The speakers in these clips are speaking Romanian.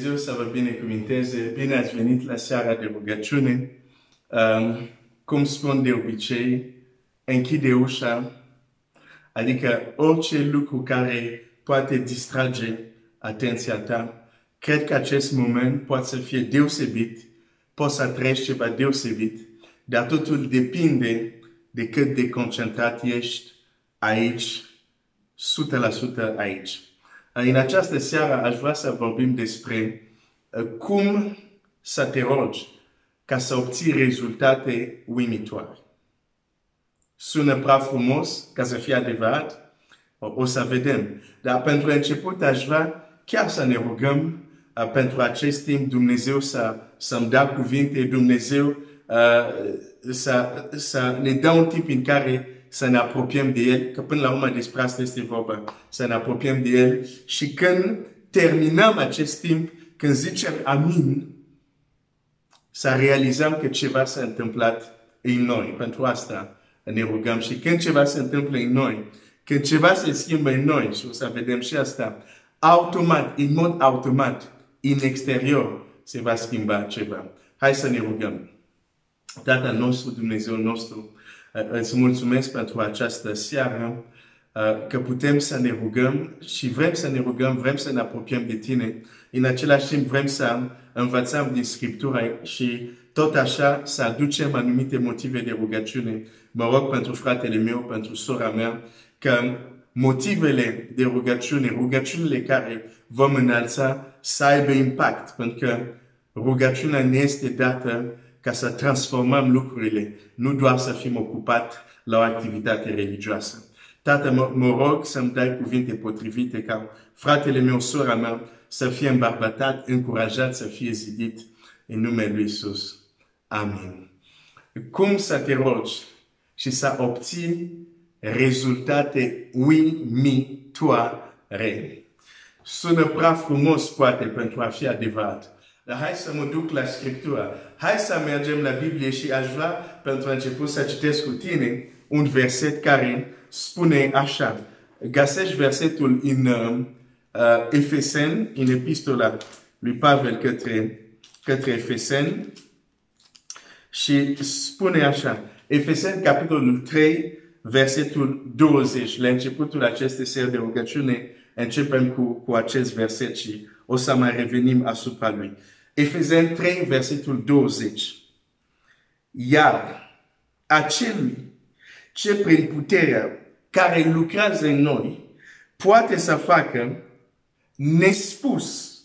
Dumnezeu să vă binecuvinteze. Bine ați venit la seara de rugăciune. Cum spun de obicei, închide ușa, adică orice lucru care poate distrage atenția ta. Cred că acest moment poate să fie deosebit, poți să trăiești ceva deosebit, dar totul depinde de cât de concentrat ești aici, 100% aici. În această seară aș vrea să vorbim despre cum să te rogi ca să obții rezultate uimitoare. Sună prea frumos ca să fie adevărat? O să vedem. Dar pentru început aș vrea chiar să ne rugăm pentru acest timp, Dumnezeu să-mi dea cuvinte, Dumnezeu să ne dea un timp în care să ne apropiem de El, că până la urmă despre asta este vorba, să ne apropiem de El și când terminăm acest timp, când zicem amin, să realizăm că ceva s-a întâmplat în noi. Pentru asta ne rugăm și când ceva se întâmplă în noi, când ceva se schimbă în noi, și o să vedem și asta, automat, în mod automat, în exterior, se va schimba ceva. Hai să ne rugăm. Tatăl nostru, Dumnezeu nostru, îți mulțumesc pentru această seară, că putem să ne rugăm și vrem să ne rugăm, vrem să ne apropiem de Tine. În același timp vrem să învățăm din Scriptură și tot așa să aducem anumite motive de rugăciune. Mă rog pentru fratele meu, pentru sora mea, că motivele de rugăciune, rugăciunile care vom înălța, să aibă impact. Pentru că rugăciunea ne este dată ca să transformăm lucrurile, nu doar să fim ocupați la o activitate religioasă. Tată, mă rog să-mi dai cuvinte potrivite ca fratele meu, sora mea, să fie îmbărbătat, încurajat, să fie zidit în numele Lui Iisus. Amin. Cum să te rogi și să obții rezultate uimitoare? Sună prea frumos, poate, pentru a fi adevărat. Dar hai să mă duc la Scriptură. Hai să mergem la Biblie și aș vrea, pentru început, să citesc cu tine un verset care spune așa. Găsești versetul în Efeseni, în epistola lui Pavel către Efeseni și spune așa. Efeseni, capitolul 3, versetul 20. La începutul acestei seri de rugăciune începem cu acest verset și o să mai revenim asupra lui. Efeseni 3, versetul 20. Iar acelui ce prin puterea care lucrează în noi poate să facă nespus.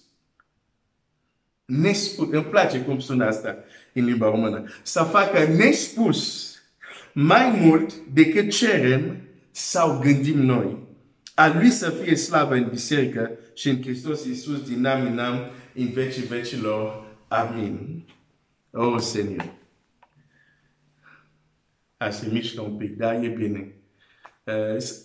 Nespus. Îmi place cum sună asta în limba română. Să facă nespus mai mult decât cerem sau gândim noi. A Lui să fie slavă în biserică și în Hristos Iisus din an în an, în vecii vecilor. Amin. Oh, Seigneur. A se mișcă un pic, dar e bine.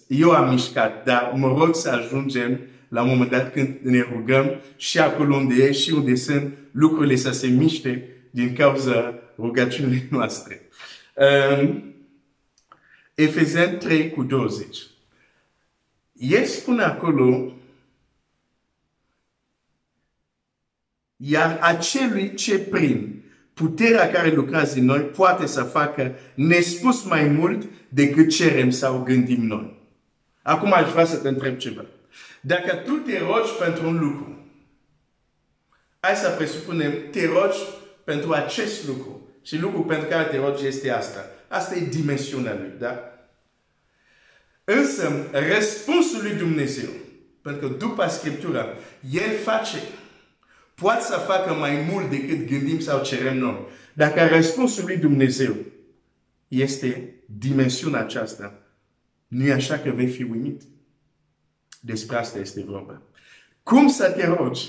Eu am mișcat, dar mă rog să ajungem la un moment dat când ne rugăm și acolo unde e și unde sunt lucrurile să se miște din cauza rugăciunii noastre. Efeseni 3 cu 20. El spune acolo, iar acelui ce prin puterea care lucrează în noi poate să facă nespus mai mult decât cerem sau gândim noi. Acum aș vrea să te întreb ceva. Dacă tu te rogi pentru un lucru, hai să presupunem, te rogi pentru acest lucru. Și lucrul pentru care te rogi este asta. Asta e dimensiunea lui, da? Însă, răspunsul lui Dumnezeu, pentru că după Scriptura, El face, poate să facă mai mult decât gândim sau cerem noi. Dacă răspunsul lui Dumnezeu este dimensiunea aceasta, nu e așa că vei fi uimit? Despre asta este vorba. Cum să te rogi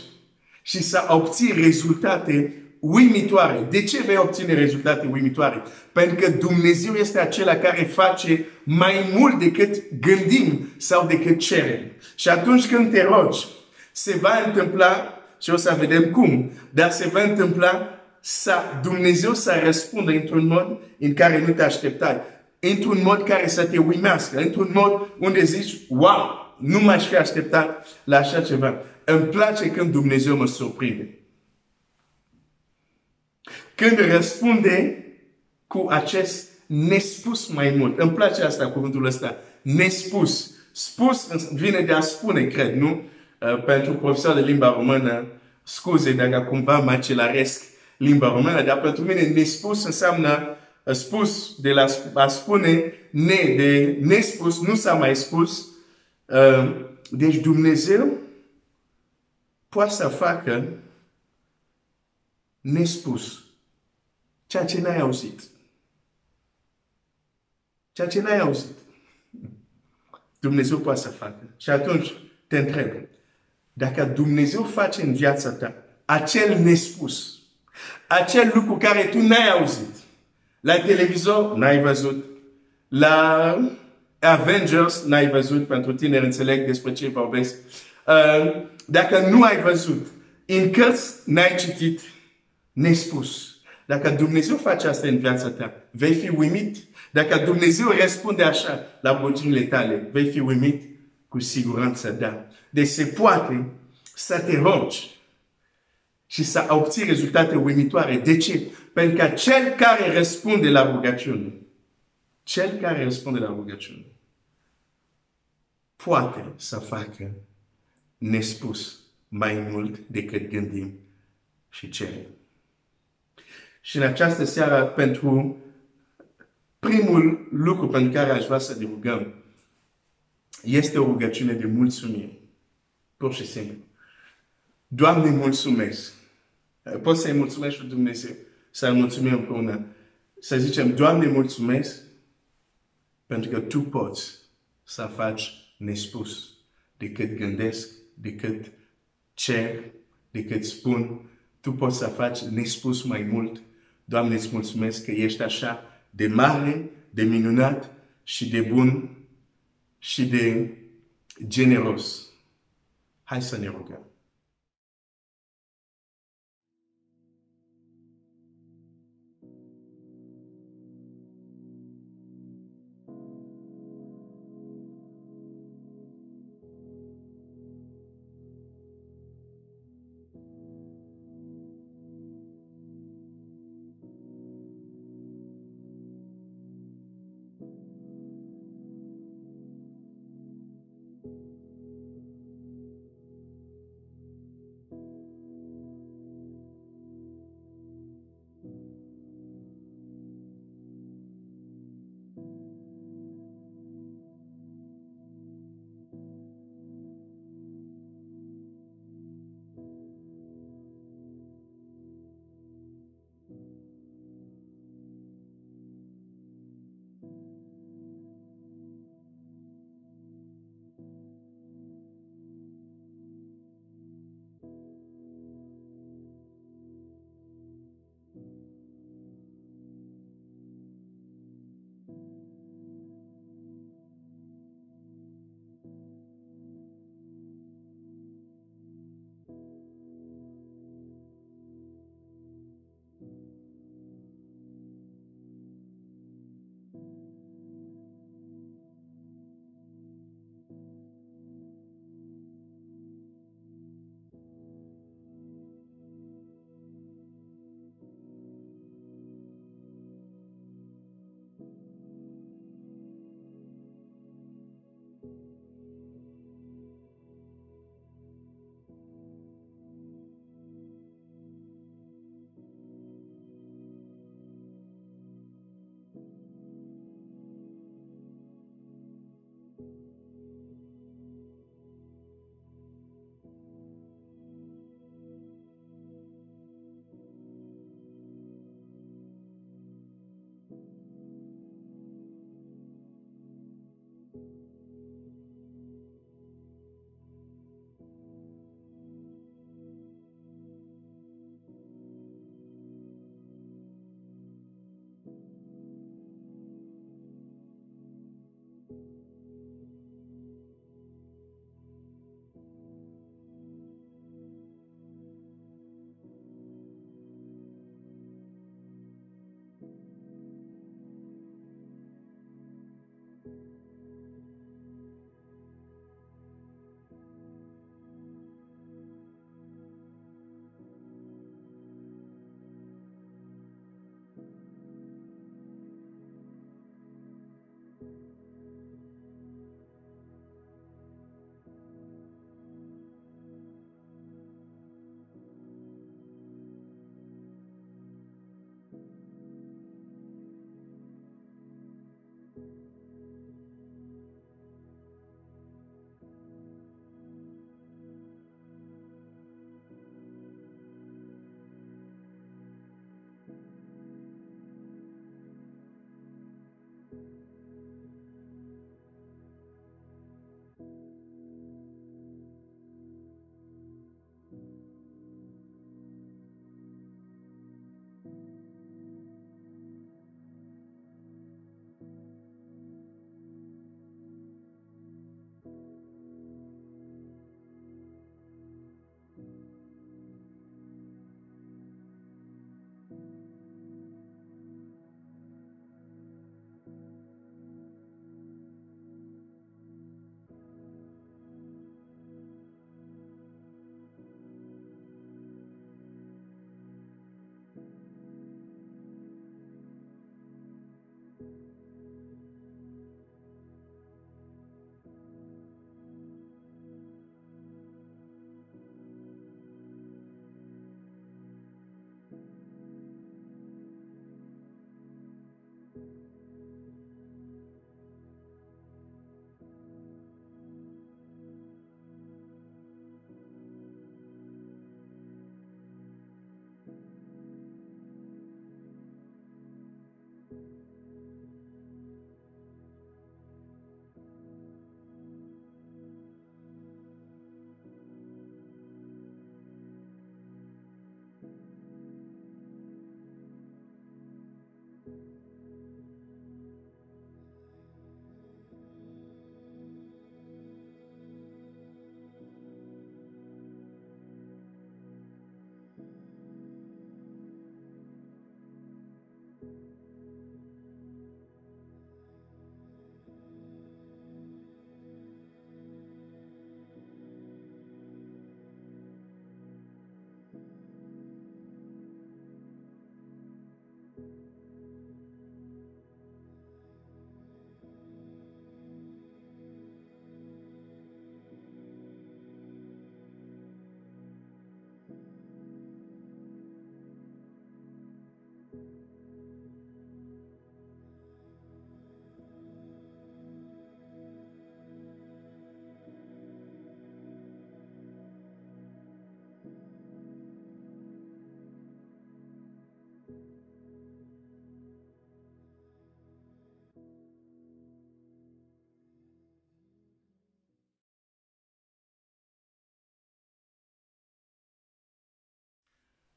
și să obții rezultate uimitoare? De ce vei obține rezultate uimitoare? Pentru că Dumnezeu este acela care face mai mult decât gândim sau decât cerem. Și atunci când te rogi, se va întâmpla, și o să vedem cum, dar se va întâmpla Dumnezeu să răspundă într-un mod în care nu te așteptai. Într-un mod care să te uimească. Într-un mod unde zici, wow, nu m-aș fi așteptat la așa ceva. Îmi place când Dumnezeu mă surprinde. Când răspunde cu acest nespus mai mult. Îmi place asta, cuvântul ăsta. Nespus. Spus vine de a spune, cred, nu? Pentru profesor de limba română, scuze dacă cumva mă acelaresc limba română, dar pentru mine nespus înseamnă spus de la a spune de nespus, nu s-a mai spus. Deci Dumnezeu poate să facă nespus. Ceea ce n-ai auzit. Ceea ce n-ai auzit. Dumnezeu poate să facă. Și atunci te întreb, dacă Dumnezeu face în viața ta acel nespus, acel lucru care tu n-ai auzit, la televizor n-ai văzut, la Avengers n-ai văzut, pentru tineri înțeleg despre ce vorbesc, dacă nu ai văzut, în cărți n-ai citit, nespus. Dacă Dumnezeu face asta în viața ta, vei fi uimit. Dacă Dumnezeu răspunde așa la rugăciunile tale, vei fi uimit? Cu siguranță, da. Deci se poate să te rogi și să obții rezultate uimitoare. De ce? Pentru că cel care răspunde la rugăciune, poate să facă nespus mai mult decât gândim și cerem. Și în această seară, pentru primul lucru pentru care aș vrea să ne rugăm, este o rugăciune de mulțumire. Pur și simplu. Doamne, mulțumesc. Poți să-i mulțumesc lui Dumnezeu. Să-i mulțumim împreună. Să zicem, Doamne, mulțumesc pentru că Tu poți să faci nespus decât gândesc, decât cer, decât spun. Tu poți să faci nespus mai mult. Doamne, îți mulțumesc că ești așa de mare, de minunat și de bun și de generos. Hai să ne rugăm.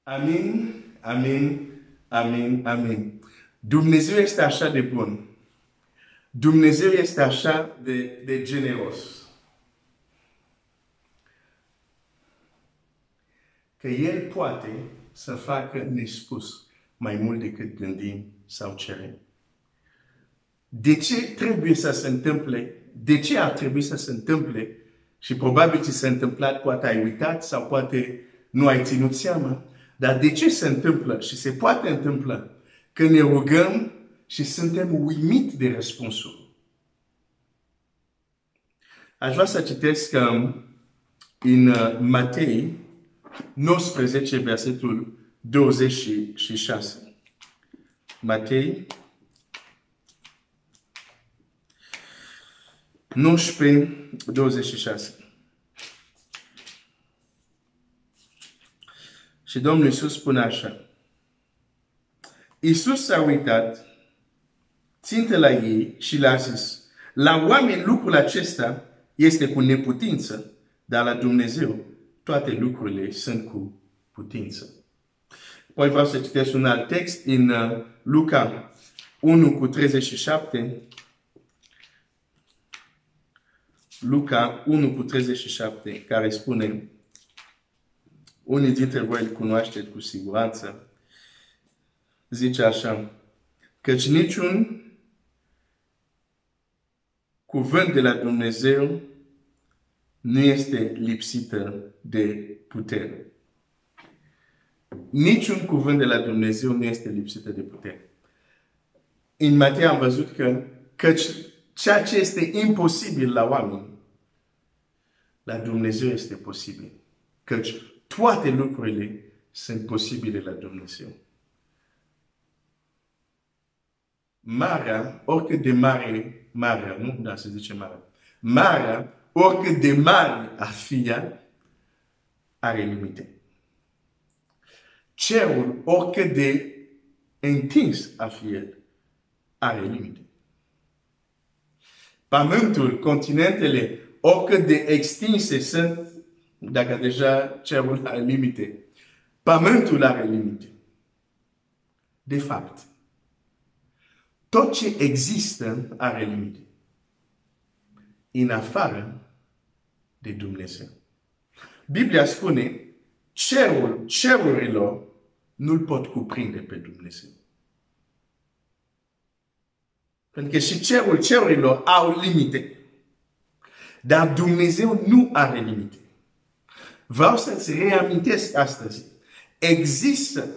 Amin, amin, amin, amin. Dumnezeu este așa de bun. Dumnezeu este așa de generos. Că El poate să facă nespus mai mult decât gândim sau cerem. De ce trebuie să se întâmple? De ce ar trebui să se întâmple? Și probabil ți s-a întâmplat, poate ai uitat sau poate nu ai ținut seama. Dar de ce se întâmplă și se poate întâmpla că ne rugăm și suntem uimiți de răspunsul? Aș vrea să citesc în Matei 19, versetul 26. Matei 19, 26. Și Domnul Iisus spune așa. Iisus s-a uitat, țintă la ei și le-a zis, la oameni lucrul acesta este cu neputință, dar la Dumnezeu toate lucrurile sunt cu putință. Apoi vreau să citesc un alt text în Luca 1 cu 37. Luca 1 cu 37, care spune, unii dintre voi îl cunoașteți cu siguranță, zice așa, căci niciun cuvânt de la Dumnezeu nu este lipsită de putere. Niciun cuvânt de la Dumnezeu nu este lipsită de putere. În Matei am văzut că căci ceea ce este imposibil la oameni, la Dumnezeu este posibil. Căci toate lucrurile sunt posibile la Dumnezeu. Marea, oricât de mare, marea, nu? Da, se zice marea. Marea, oricât de mare ar fi ea, are limite. Cerul, oricât de întins ar fi el, are limite. Pământul, continentele, oricât de extinse sunt, dacă deja cerul are limite, pământul are limite. De fapt, tot ce există are limite. În afară de Dumnezeu. Biblia spune, cerurilor nu-l pot cuprinde pe Dumnezeu. Pentru că și cerurilor au limite. Dar Dumnezeu nu are limite. Vreau să-ți reamintesc astăzi. Există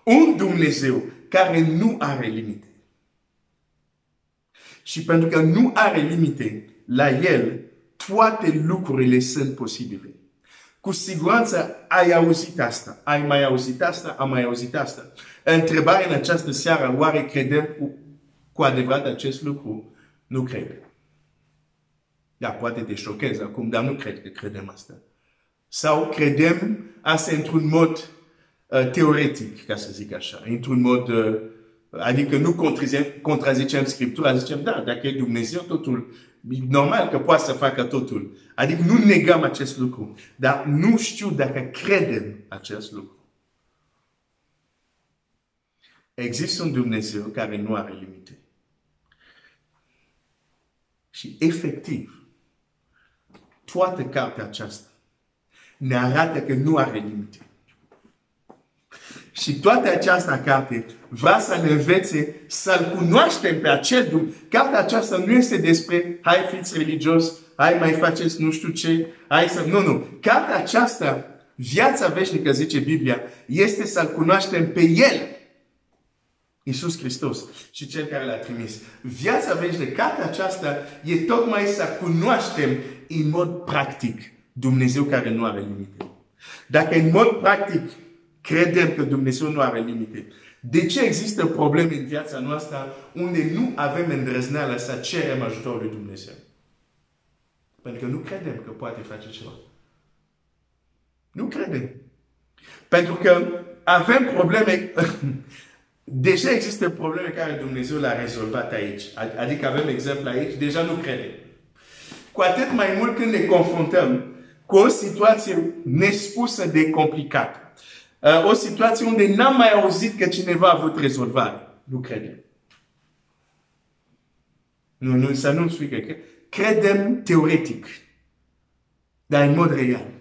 un Dumnezeu care nu are limite. Și pentru că nu are limite, la El toate lucrurile sunt posibile. Cu siguranță ai auzit asta. Ai mai auzit asta? Am mai auzit asta. Întrebarea în această seară, oare credem cu adevărat acest lucru? Nu cred. Da, poate te șochezi acum, dar nu cred că credem asta. Sau credem asta într-un mod teoretic, ca să zic așa. Într-un mod, adică nu contrazicem Scriptura, zicem, da, dacă e Dumnezeu, totul, e normal că poate să facă totul. Adică nu negăm acest lucru, dar nu știu dacă credem acest lucru. Există un Dumnezeu care nu are limite. Și efectiv, toată cartea aceasta ne arată că nu are limite. Și toată această carte vrea să ne învețe să-L cunoaștem pe acel Dumnezeu. Cartea aceasta nu este despre hai fiți religios, hai mai faceți nu știu ce, hai să... Nu. Cartea aceasta, viața veșnică, zice Biblia, este să-L cunoaștem pe El. Iisus Hristos și Cel care L-a trimis. Viața veșnică, cartea aceasta e tocmai să cunoaștem în mod practic Dumnezeu care nu are limite. Dacă în mod practic credem că Dumnezeu nu are limite, de ce există probleme în viața noastră unde nu avem îndrăzneala să cerem ajutorul lui Dumnezeu? Pentru că nu credem că poate face ceva. Nu credem. Pentru că avem probleme... Deja există probleme care Dumnezeu le-a rezolvat aici. Adică avem exemplu aici, deja nu credem. Cu atât mai mult când ne confruntăm cu o situație nespusă de complicată. O situație unde n-am mai auzit că cineva a avut rezolvare. Nu credem. Nu, să nu-mi spui că credem teoretic. Dar în mod real.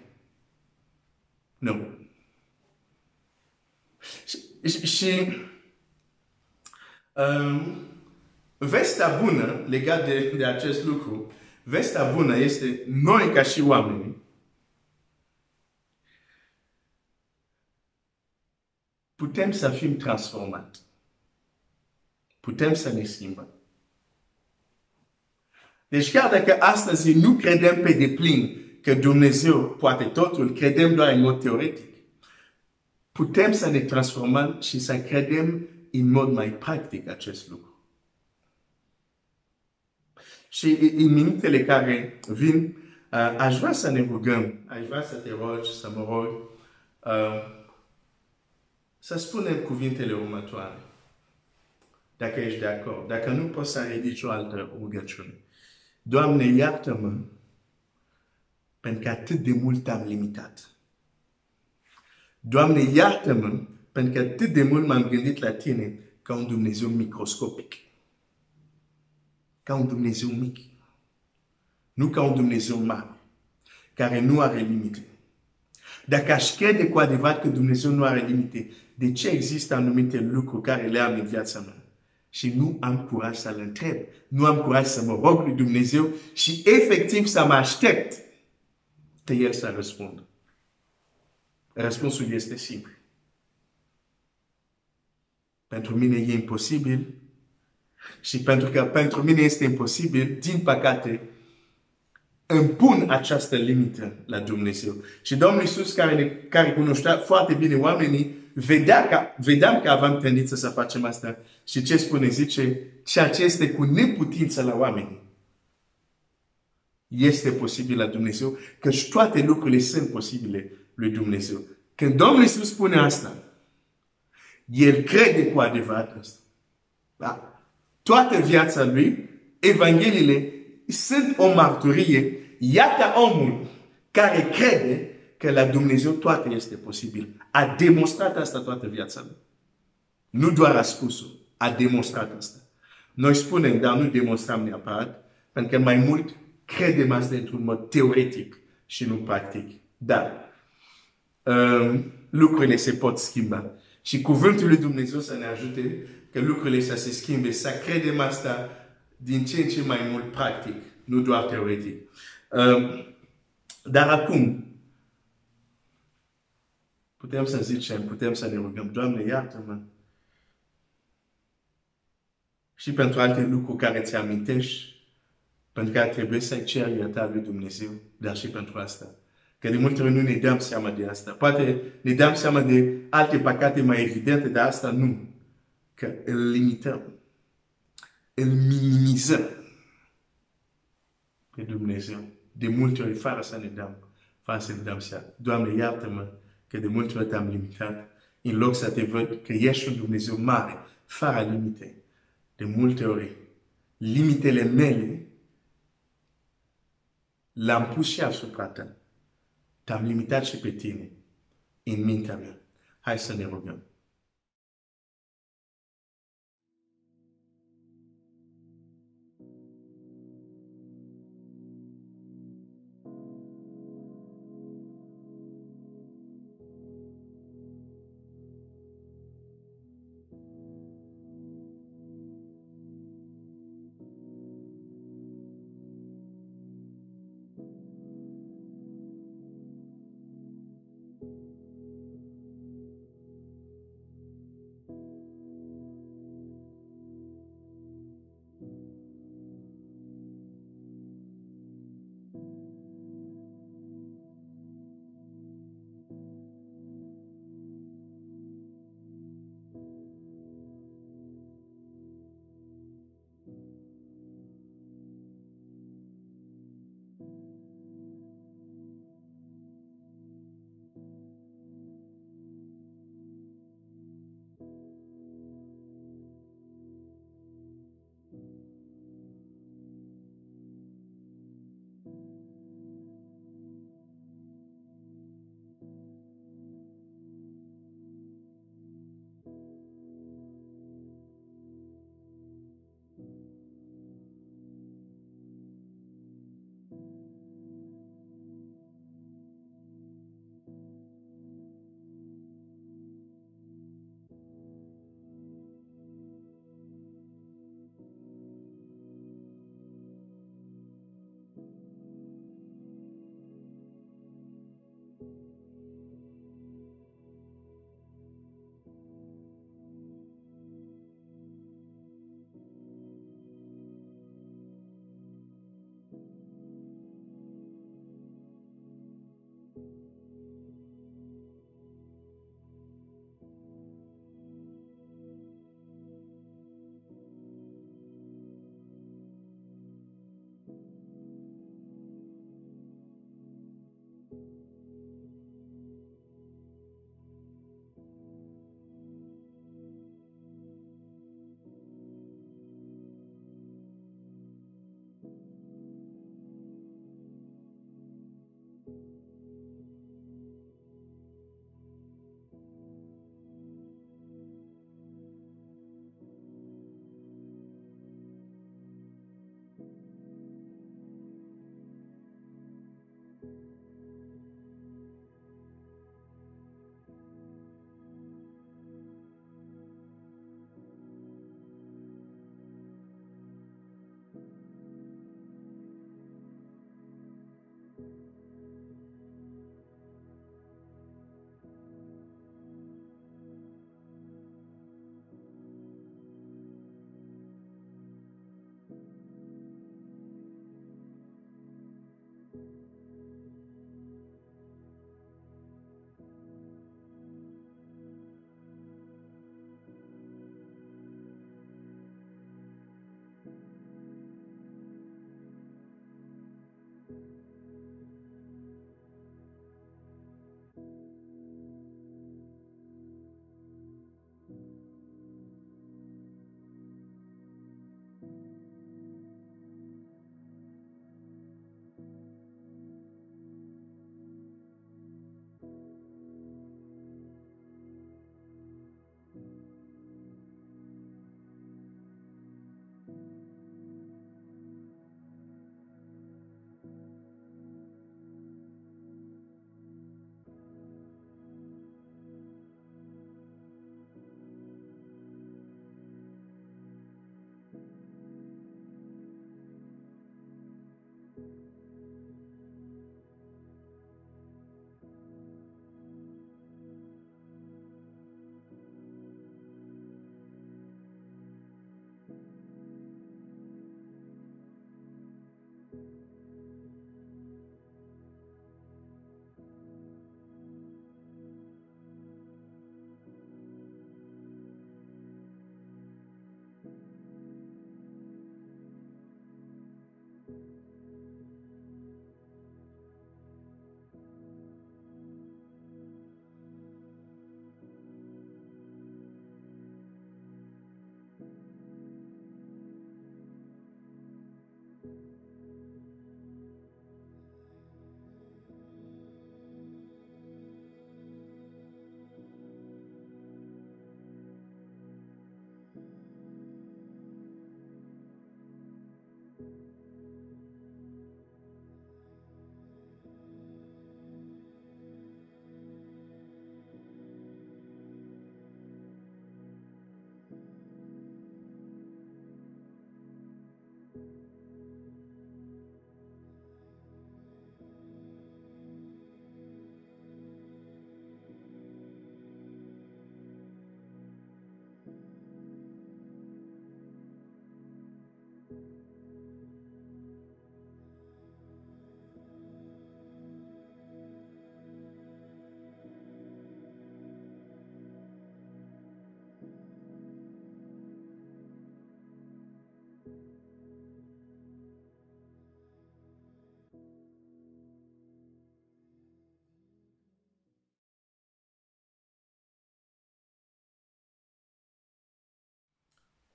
Nu. Și vestea bună legat de acest lucru, vestea bună este noi ca și oameni putem să fim transformați. Putem să ne schimbăm. Deci chiar dacă astăzi nu credem pe deplin că Dumnezeu poate totul, credem doar în mod teoretic, putem să ne transformăm și să credem în mod mai practic acest lucru. Și în minutele care vin, aș vrea să ne rugăm, aș vrea să te rogi, să mă rog, să spunem cuvintele următoare. Dacă ești de acord. Dacă nu, poți să ridici o altă rugăciune. Doamne, iartă-mă pentru că atât de mult am limitat. Doamne, iartă-mă pentru că atât de mult m-am gândit la Tine ca un Dumnezeu microscopic. Ca un Dumnezeu mic. Nu ca un Dumnezeu mare, care nu are limite. Dacă aș crede cu adevărat că Dumnezeu nu are limite, de ce există anumite lucruri care le am în viața mea? Și nu am curaj să-L întreb. Nu am curaj să mă rog lui Dumnezeu și efectiv să mă aștept că El să răspundă. Răspunsul este simplu. Pentru mine e imposibil, Și pentru că pentru mine este imposibil, din păcate, impun această limită la Dumnezeu. Și Domnul Iisus, care cunoștea foarte bine oamenii, vedeam că aveam tendință să facem asta. Și ce spune? Zice, ceea ce este cu neputință la oameni este posibil la Dumnezeu, căci toate lucrurile sunt posibile lui Dumnezeu. Când Domnul Iisus spune asta, El crede cu adevărat asta. Da? Toată viața lui, Evangheliile sunt o marturie. Iată omul care crede că la Dumnezeu toate este posibil. A demonstrat asta toată viața lui. Nu doar a spus-o, a demonstrat asta. Noi spunem, dar nu demonstrăm neapărat, pentru că mai mult credem asta într-un mod teoretic și nu practic. Dar lucrurile se pot schimba. Și cuvântul lui Dumnezeu să ne ajute că lucrurile să se schimbe, să credem asta din ce în ce mai mult practic, nu doar teoretic. Dar acum, putem să zicem, putem să ne rugăm, Doamne, iartă-mă. Și pentru alte lucruri care ți amintești, pentru că trebuie să ceri iertare lui Dumnezeu, dar și pentru asta. Că de multe ori nu ne dăm seama de asta. Poate ne dăm seama de alte păcate mai evidente, dar asta nu. Că îl limităm. Îl minimizăm pe Dumnezeu. De multe ori, fără să ne dăm seama. Doamne, iartă-mă că de multe ori te-am limitat. În loc să te văd că ești un Dumnezeu mare, fără limite. De multe ori, limitele mele l-am pus și asupra ta. Te-am limitat și pe tine în mintea mea. Hai să ne rugăm.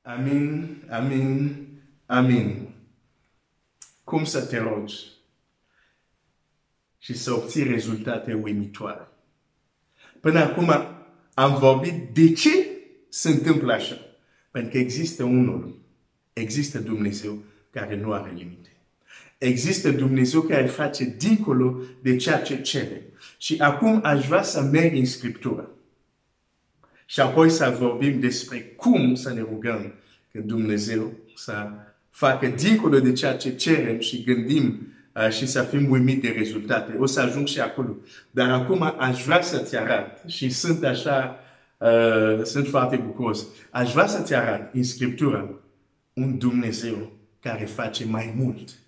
Amin, amin, amin. Cum să te rogi și să obții rezultate uimitoare. Până acum am vorbit de ce se întâmplă așa. Pentru că există Dumnezeu care nu are limite. Există Dumnezeu care face dincolo de ceea ce cere. Și acum aș vrea să merg în Scriptură. Și apoi să vorbim despre cum să ne rugăm că Dumnezeu să facă dincolo de ceea ce cerem și gândim și să fim uimiți de rezultate. O să ajung și acolo. Dar acum aș vrea să-ți arăt și sunt așa, sunt foarte bucuros. Aș vrea să-ți arăt în Scriptură un Dumnezeu care face mai mult.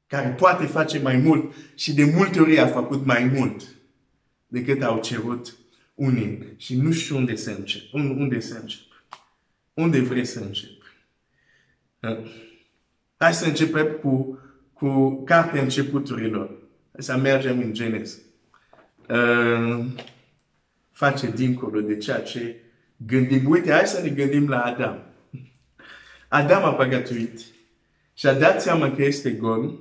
Care poate face mai mult și de multe ori a făcut mai mult decât au cerut unii. Și nu știu unde să încep. Unde să încep? Unde vrei să încep? Hai să începem cu cartea începuturilor. Hai să mergem în Geneza. Face dincolo de ceea ce gândim. Uite, hai să ne gândim la Adam. Adam a păcătuit și a dat seama că este gol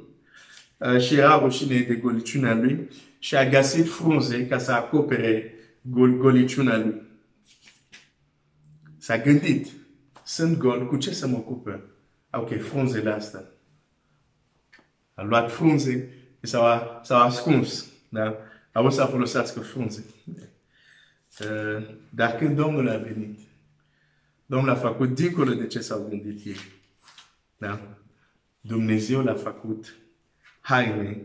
și era rușine de goliciunea lui și a găsit frunze ca să acopere goliciunea lui. S-a gândit, sunt gol, cu ce să mă ocupă? Ok, frunzele astea. A luat frunze și s-au ascuns. Da? A vrut să folosească frunze. Dar când Domnul a venit, Domnul a făcut dincolo de ce s-au gândit ei. Da? Dumnezeu l-a făcut haine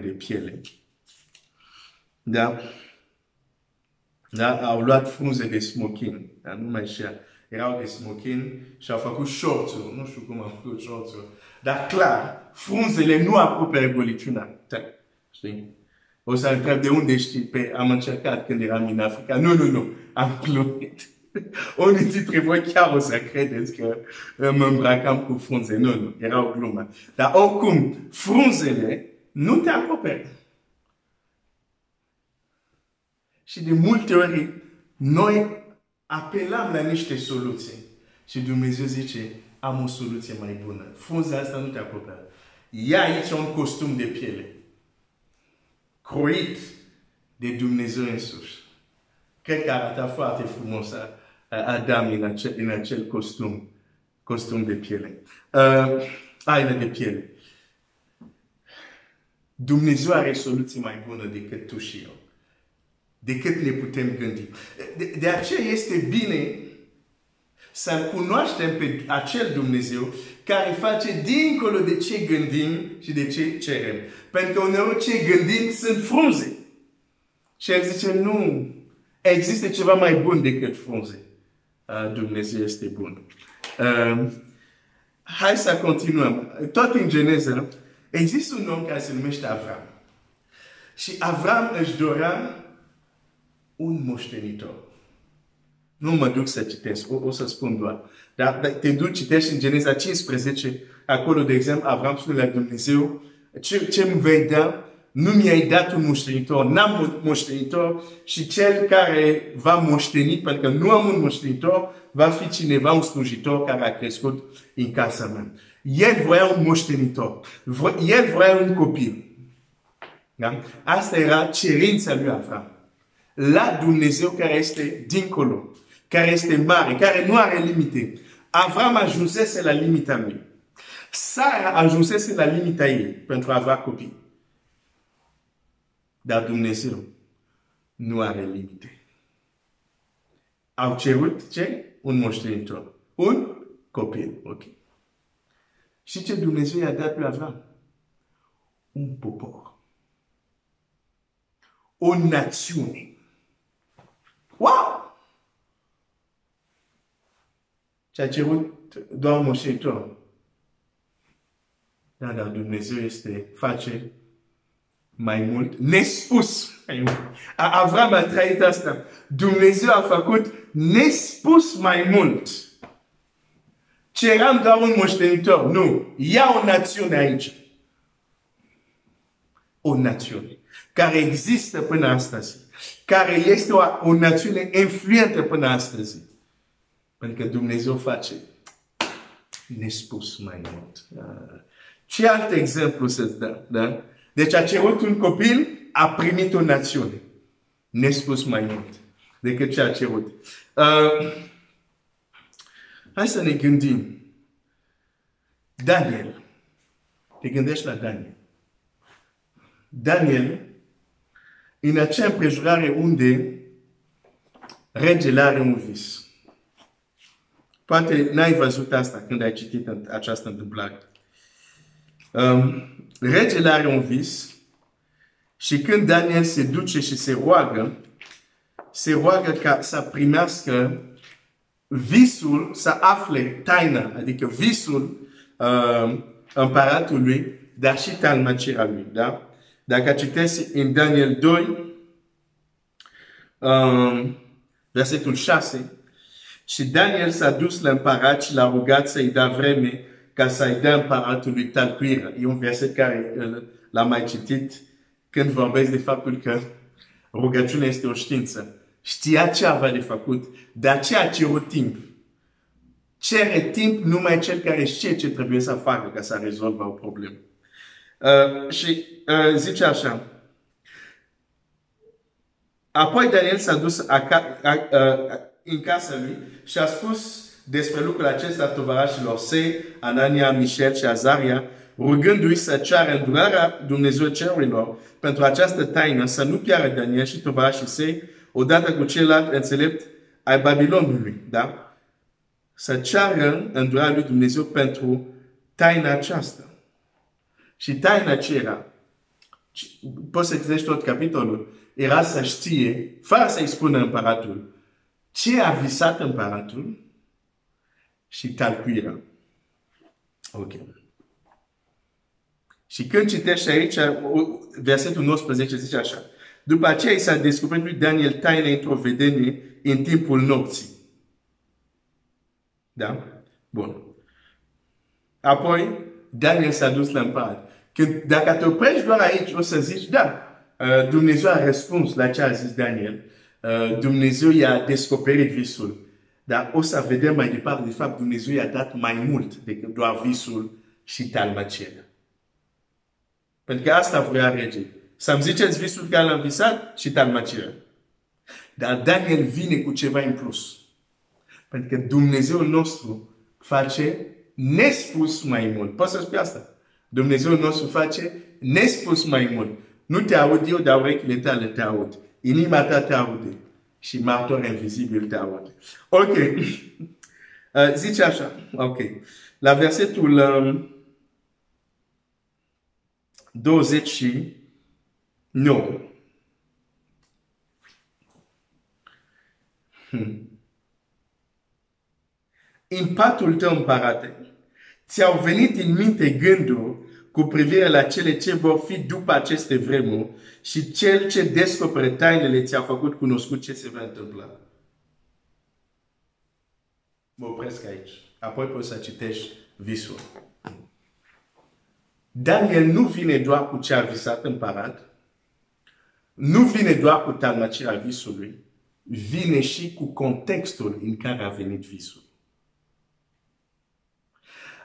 de piele. Da? Da? Au luat frunze de smoking. Da? Nu mai știa. erau de smoking și au făcut shorts-uri, nu știu cum au făcut shorts-uri, dar clar, frunzele nu acopere goliciunea. Știi? O să întreb de unde știi, am încercat când eram în Africa. Nu, am glumit. Unii dintre voi chiar o să credeți că mă îmbracam cu frunze. Nu, era o glumă. Dar oricum, frunzele nu te acoperă. Și de multe ori, noi apelăm la niște soluții. Și Dumnezeu zice, am o soluție mai bună. Frunza asta nu te acoperă. Ia aici un costum de piele. Croit de Dumnezeu însuși. Cred că arăta foarte frumos Adam în acel costum de piele. Haine de piele. Dumnezeu are soluții mai bune decât tu și eu. Decât ne putem gândi. De aceea este bine să cunoaștem pe acel Dumnezeu care face dincolo de ce gândim și de ce cerem. Pentru că uneori ce gândim sunt frunze. Și el zice, nu, există ceva mai bun decât frunze. Dumnezeu este bun. Hai să continuăm. Tot în Geneza, există un om care se numește Avram. Și Avram își dorea un moștenitor. Nu mă duc să citesc, o să spun doar. Dar te duci, citești în Geneza 15, acolo, de exemplu, Avram spune la Dumnezeu, ce-mi vei da? Nu mi-ai dat un moștenitor, n-am moștenitor și cel care va moșteni, pentru că nu am un moștenitor, va fi cineva, un slujitor care a crescut în casa mea. El voia un moștenitor. El voia un copil. Da? Asta era cerința lui Avram. La Dumnezeu care este dincolo, care este mare, care nu are limite. Avram ajunsese la limita lui. Sara ajunsese la limita ei pentru a avea copii. Dar Dumnezeu nu are limite. Au cerut ce? Un moștenitor. Un copil. Ok. Și ce Dumnezeu i-a dat lui Avram? Un popor. O națiune. Wow! Ce a cerut doar un moștenitor. Dar Dumnezeu face mai mult, nespus. Avram a trăit asta. Dumnezeu a făcut nespus mai mult. Ceram doar un moștenitor. Nu. Ia o națiune aici. O națiune care există până astăzi. Care este o națiune influentă până astăzi. Pentru că Dumnezeu face nespus mai mult. Ce alt exemplu să-ți dă? Da? Deci a cerut un copil, a primit o națiune. Nespus mai mult decât ce a cerut. Hai să ne gândim. Daniel. Te gândești la Daniel. Daniel, în acea împrejurare unde regele are un vis. Poate n-ai văzut asta când ai citit această întâmplare. Regele are un vis și când Daniel se duce și se roagă ca să primească visul, să afle taina, adică visul împăratului, dar și talmacirea lui. Da? Dacă citești în Daniel 2, versetul 6, și Daniel s-a dus la împărat și l-a rugat să-i dea vreme ca să-i dea împăratului tălcuire. E un verset care l-am mai citit când vorbesc de faptul că rugăciunea este o știință. Știa ce avea de făcut, dar ce a cerut timp. Cere timp numai cel care știe ce trebuie să facă ca să rezolvă o problemă. Și zice așa. Apoi Daniel s-a dus în casa lui și a spus despre lucrul acesta tovarășilor săi, Anania, Mișel și Azaria, rugându-i să ceară îndurarea Dumnezeu cerurilor pentru această taină, să nu piară Daniel și tovarășii săi, odată cu celălalt înțelept ai Babilonului. Da? Să ceară îndurarea lui Dumnezeu pentru taina aceasta. Și taina ce era? Poți să citești tot capitolul. Era să știe, fără să-i spună împăratul, ce a visat împăratul și talcuirea. Ok. Și când citești aici, versetul 19 zice așa. După aceea i s-a descoperit lui Daniel taina într-o vedenie în timpul nopții. Da? Bun. Apoi, Daniel s-a dus la împărat. Dacă te oprești doar aici, o să zici, da, Dumnezeu a răspuns la ce a zis Daniel. Dumnezeu i-a descoperit visul. Dar o să vedem mai departe, de fapt, Dumnezeu i-a dat mai mult decât doar visul și talmacerea. Pentru că asta vrea regele. Să-mi ziceți visul care l-am visat și talmacerea. Dar Daniel vine cu ceva în plus. Pentru că Dumnezeul nostru face nespus mai mult. Poți să spui asta? Dumnezeul nostru face nespus mai mult. Nu te aud eu, dar urechile tale te aud. Inima ta te aude. Și martor invizibil te aude. Ok. Zice așa. Ok. La versetul 29. În patul tău, împărate, ți-au venit în minte gânduri cu privire la cele ce vor fi după aceste vremuri și cel ce descoperă tainele ți-a făcut cunoscut ce se va întâmpla. Mă opresc aici. Apoi poți să citești visul. Daniel nu vine doar cu ce a visat împărat, nu vine doar cu talmacerea visului, vine și cu contextul în care a venit visul.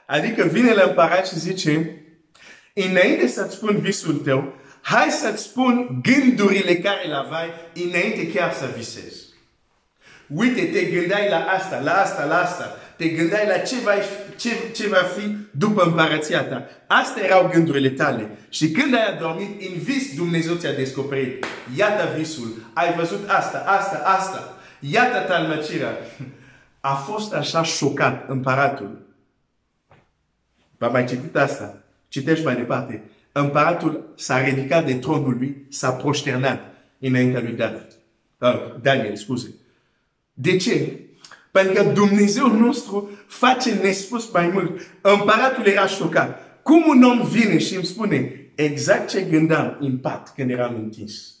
Adică vine la împărat și zice, înainte să-ți spun visul tău, hai să-ți spun gândurile care le aveai înainte chiar să visezi. Uite, te gândeai la asta, la asta, la asta. Te gândeai la ce va fi după împărăția ta. Astea erau gândurile tale. Și când ai adormit, în vis Dumnezeu ți-a descoperit. Iată visul. Ai văzut asta, asta, asta. Iată talmacerea. A fost așa șocat împăratul. V-am mai citit asta. Citești mai departe. Împăratul s-a ridicat de tronul lui, s-a prosternat înaintea lui Daniel, scuze. De ce? Pentru că Dumnezeu nostru face nespus mai mult. Împăratul era șocat. Cum un om vine și îmi spune exact ce gândeam în pat când eram întins.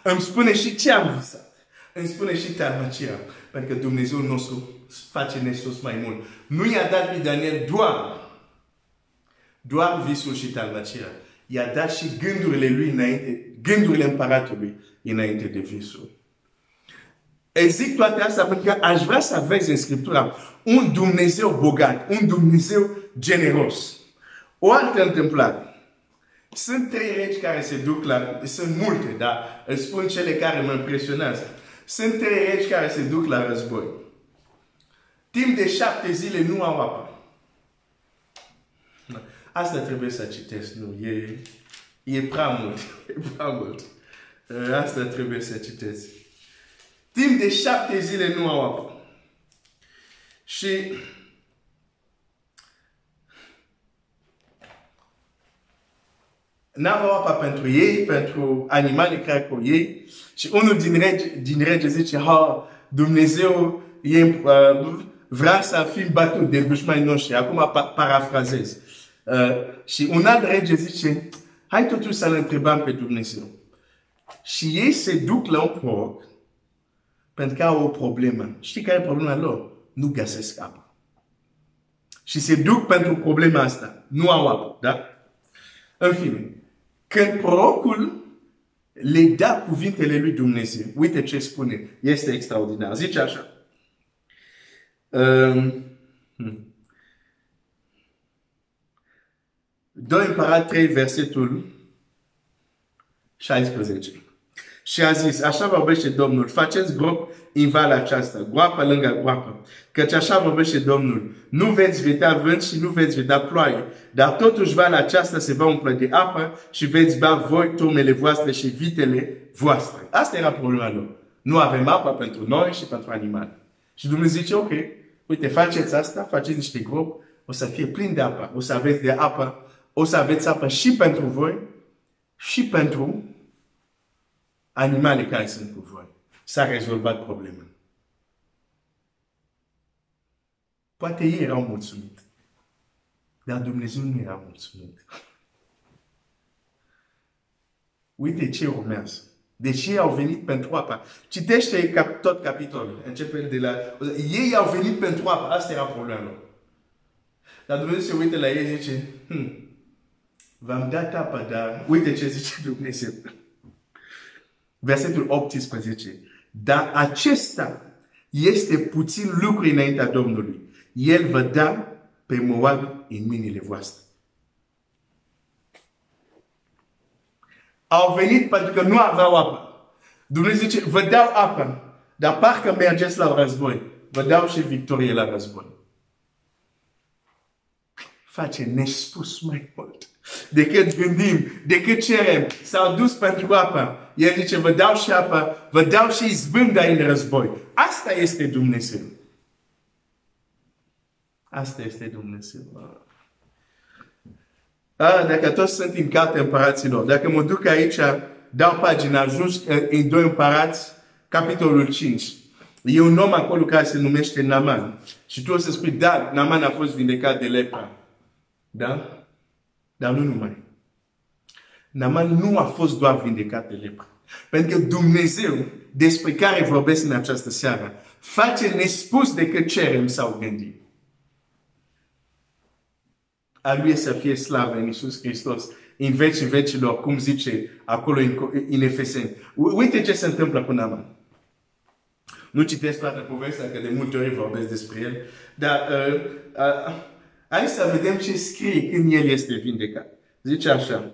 Îmi spune și ce am visat. Îmi spune și talmacerea. Pentru că Dumnezeu nostru face nespus mai mult. Nu i-a dat lui Daniel doar visul și talmacerea. I-a dat și gândurile lui înainte, gândurile împăratului înainte de visul. Îi zic toate astea pentru că aș vrea să vezi în Scriptura un Dumnezeu bogat, un Dumnezeu generos. O altă întâmplare. Sunt 3 regi care se duc la... Sunt multe, dar îți spun cele care mă impresionează. Sunt 3 regi care se duc la război. Timp de 7 zile nu au apă. Asta trebuie să citesc, nu? E prea mult. E prea mult. Asta trebuie să citesc. Timp de 7 zile nu au apă. Și n-aveau apă pentru ei, pentru animale care cu ei. Și unul din rege zice, Dumnezeu vrea să fim bătut de dușmanii noștri. Acum parafrazez. Și un alt rege zice, hai totuși să-L întrebăm pe Dumnezeu. Și ei se duc la un proroc pentru că au o problemă. Știi care e problema lor? Nu găsesc apă. Și se duc pentru problema asta. Nu au apă, da? În fine, când prorocul le dă cuvintele lui Dumnezeu, uite ce spune, este extraordinar. Zice așa. 2 Împărat 3, versetul 16. Și a zis, așa vorbește Domnul, faceți grop în valea aceasta, groapă lângă groapă, căci așa vorbește Domnul, nu veți vedea vânt și nu veți vedea ploaie, dar totuși valea aceasta se va umple de apă și veți bea voi turmele voastre și vitele voastre. Asta era problema lor. Nu avem apă pentru noi și pentru animale. Și Dumnezeu zice, ok, uite, faceți asta, faceți niște gropi, o să fie plin de apă, o să aveți de apă, o să aveți apă și pentru voi și pentru animale care sunt cu voi. S-a rezolvat problema. Poate ei erau mulțumit. Dar Dumnezeu nu era mulțumit. Uite ce urmează. Deci ei au venit pentru apa. Citește tot capitolul. Începe de la... Ei au venit pentru apa. Asta era problema lor. Dar Dumnezeu se uită la ei și zice, v-am dat apă, dar uite ce zice Dumnezeu. Versetul 18. Dar acesta este puțin lucru înaintea Domnului. El vă da pe Moab în mâinile voastre. Au venit pentru că nu aveau apă. Dumnezeu zice, vă dau apă, dar parcă mergeți la război. Vă dau și victorie la război. Face nespus mai mult decât gândim, decât cerem. S-au dus pentru apă. El zice, vă dau și apă, vă dau și izbânda în război. Asta este Dumnezeu. Asta este Dumnezeu. Dacă toți sunt în cartea Împăraților, dacă mă duc aici, dau pagina, ajung în 2 Împărați, capitolul 5. E un om acolo care se numește Naaman. Și tu o să spui, da, Naaman a fost vindecat de lepra. Da? Dar nu numai. Naaman nu a fost doar vindecat de lepra. Pentru că Dumnezeu, despre care vorbesc în această seară, face nespus decât cerem sau gândim. A lui să fie slavă în Iisus Hristos, în vecii vecilor, cum zice acolo în Efeseni. Uite ce se întâmplă cu Naaman. Nu citesc toată povestea, că de multe ori vorbesc despre el, dar hai să vedem ce scrie când el este vindecat. Zice așa.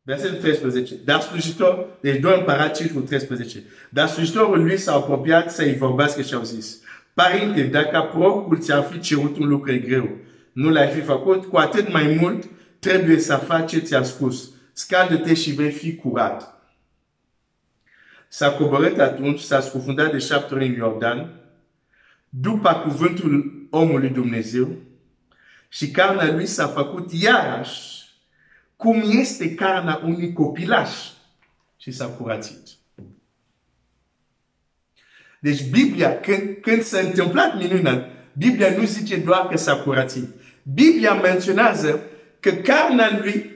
Versetul 13. Dar slujitor, deci 2 Împărați 5 cu 13. Dar slujitorul lui s-a apropiat să-i vorbească și au zis, Părinte, dacă prorocul ți-ar fi cerut un lucru greu, nu l-ai fi făcut, cu atât mai mult trebuie să faci ce ți-a spus. Scaldă-te și vei fi curat. S-a coborât atunci, s-a scufundat de 7 ori în Iordan, după cuvântul omului Dumnezeu, și carnea lui s-a făcut iarăși cum este carnea unui copilaș și s-a curățit. Deci Biblia, când s-a întâmplat minunea, Biblia nu zice doar că s-a curățit. Biblia menționează că carnea lui,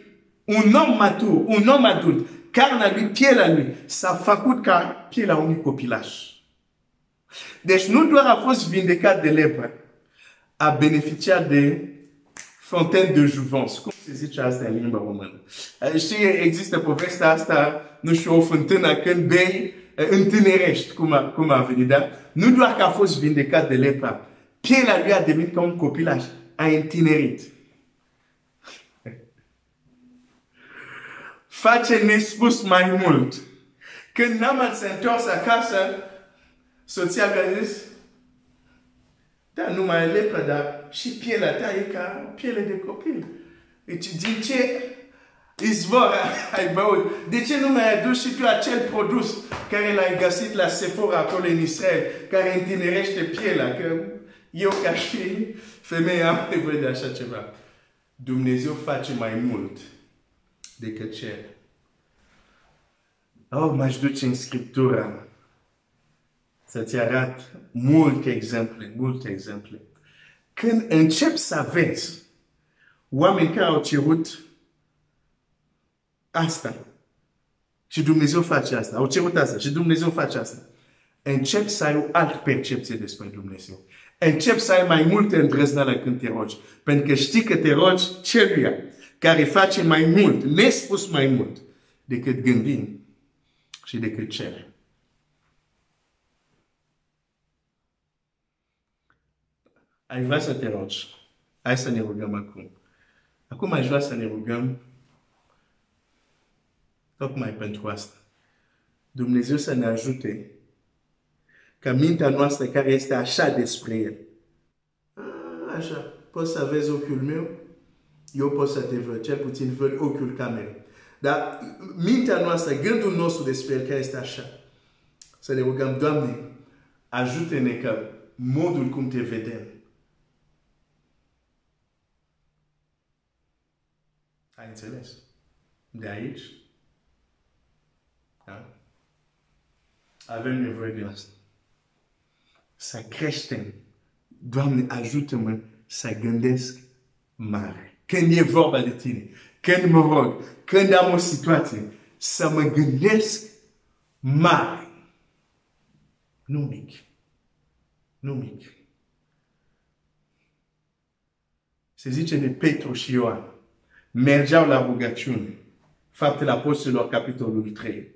un om matur, un om adult, carnea lui, pielea lui, s-a făcut ca pielea unui copilaș. Deci nu doar a fost vindecat de lepră, a beneficiat de fontaine de jouvence. Cum se zice asta în limba română? Știi, există povestea asta, nu știu, o fântână când bei, întinerești, cum a venit, da? Nu doar că a fost vindecat de lepra, pielea lui a devenit ca un copilaș, a întinerit. Face nespus mai mult. Când Naaman s-a întors acasă, soția mi-a zis, da, nu mai e lepră, dar și pielea ta e ca piele de copil. Deci, din ce izvor ai băut? De ce nu mai adus și tu acel produs care l-ai găsit la Sephora acolo în Israel, care întinerește pielea? Că eu, ca și femeie, am nevoie de așa ceva. Dumnezeu face mai mult decât cer. Oh, m-aș duce în Scriptură să-ți arăt multe exemple. Când încep să vezi oameni care au cerut asta și Dumnezeu face asta, au cerut asta și Dumnezeu face asta, încep să ai o altă percepție despre Dumnezeu. Încep să ai mai multe îndrăzneală când te rogi. Pentru că știi că te rogi celuia care face mai mult, nespus mai mult, decât gândim și decât cerem. Ai vrea să te rogi. Hai să ne rugăm acum. Acum aș vrea să ne rugăm tocmai pentru asta. Dumnezeu să ne ajute ca mintea noastră care este așa despre El. Așa, poți să vezi ochiul meu, eu pot să te văd, cel puțin văd ochiul camerei. Dar mintea noastră, gândul nostru despre El care este așa. Să ne rugăm, Doamne, ajută-ne că modul cum te vedem. Ai înțeles? De aici Da? Avem nevoie de asta. Să creștem. Doamne, ajută-mă să gândesc mare. Când e vorba de tine, când mă rog, când am o situație, să mă gândesc mare. Nu mic. Nu mic. Se zice de Petru și Ioan. Mergeau la rugăciune. Faptele Apostolilor, capitolul 3.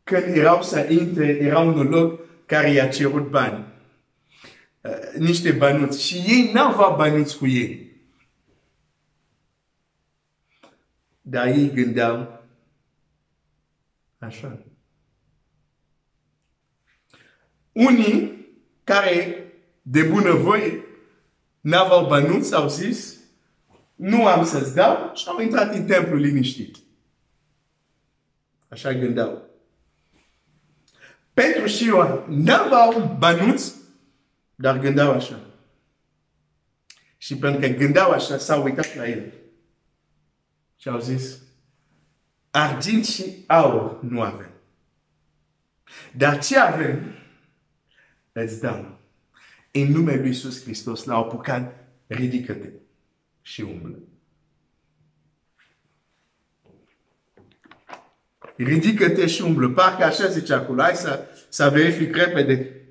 Când erau să intre, era un loc care i-a cerut bani. Niște bănuți. Și ei n-aveau bănuți cu ei. Dar ei gândeau așa. Unii care de bunăvoie n-aveau bănuți au zis nu am să-ți dau și au intrat în templu liniștit. Așa gândeau. Petru și Ioan n-aveau bănuți, dar gândeau așa. Și pentru că gândeau așa, s-au uitat la el. Și au zis, argint și aur nu avem. Dar ce avem, îți dăm. În numele lui Iisus Hristos, l-au apucat, ridică-te și umblă. Ridică-te și umblă. Parcă așa zice acolo. Hai să verific repede.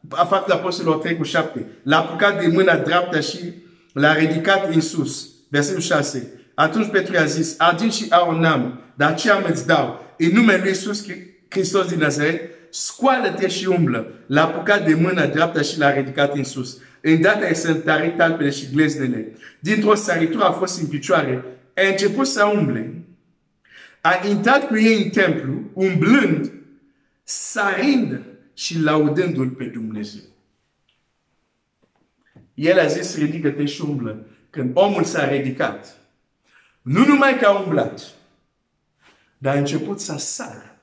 A faptul Apostolilor 3:7. L-a apucat de mâna dreaptă și l-a ridicat în sus. Versetul 6. Atunci Petru a zis, argint și aur n-am, dar ce am îți dau? În numele lui Iisus Hristos din Nazaret, scoală-te și umblă. L-a apucat de mâna dreaptă și l-a ridicat în sus. Îndată i s-a întărit talpele și gleznele. Dintr-o săritură a fost în picioare. A început să umble. A intrat cu ei în templu, umblând, sarind și laudându-L pe Dumnezeu. El a zis, ridică-te și umblă. Când omul s-a ridicat, nu numai că a umblat, dar a început să sară.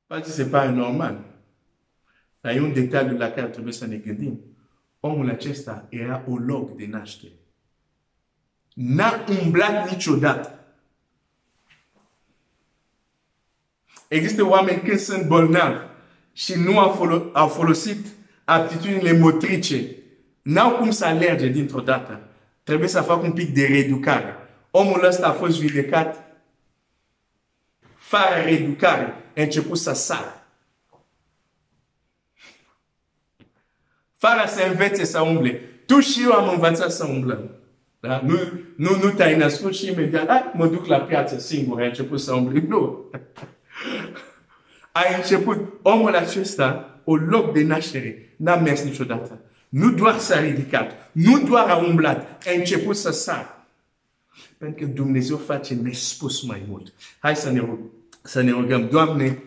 Poate se pare normal, dar e un detaliu la care trebuie să ne gândim. Omul acesta era o loc de naștere. N-a umblat niciodată. Există oameni când sunt bolnavi și nu au folosit aptitudinile motrice. N-au cum să alerge dintr-o dată. Trebuie să fac un pic de reeducare. Omul ăsta a fost vindecat fără reeducare. A început să sară. Fără să învețe să umble. Tu și eu am învățat să umblăm. Da? Nu te-ai născut și imediat, mă duc la piață singur, ai început să umbli. Nu. A început omul acesta, o loc de naștere, n-a mers niciodată. Nu doar s-a ridicat, nu doar a umblat, a început să sară. Pentru că Dumnezeu face nespus mai mult. Hai să ne rugăm. Doamne,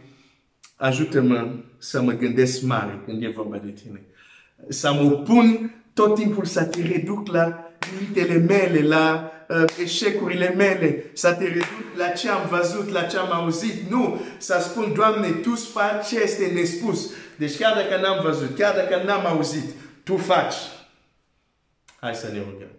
ajută-mă să mă gândesc mare când e vorba de Tine. Să mă pun tot timpul să te reduc la limitele mele, la eșecurile mele, să te reduc la ce am văzut, la ce am auzit. Nu, să spun, Doamne, Tu faci ce este nespus. Deci chiar dacă n-am văzut, chiar dacă n-am auzit, Tu faci. Hai să ne rugăm.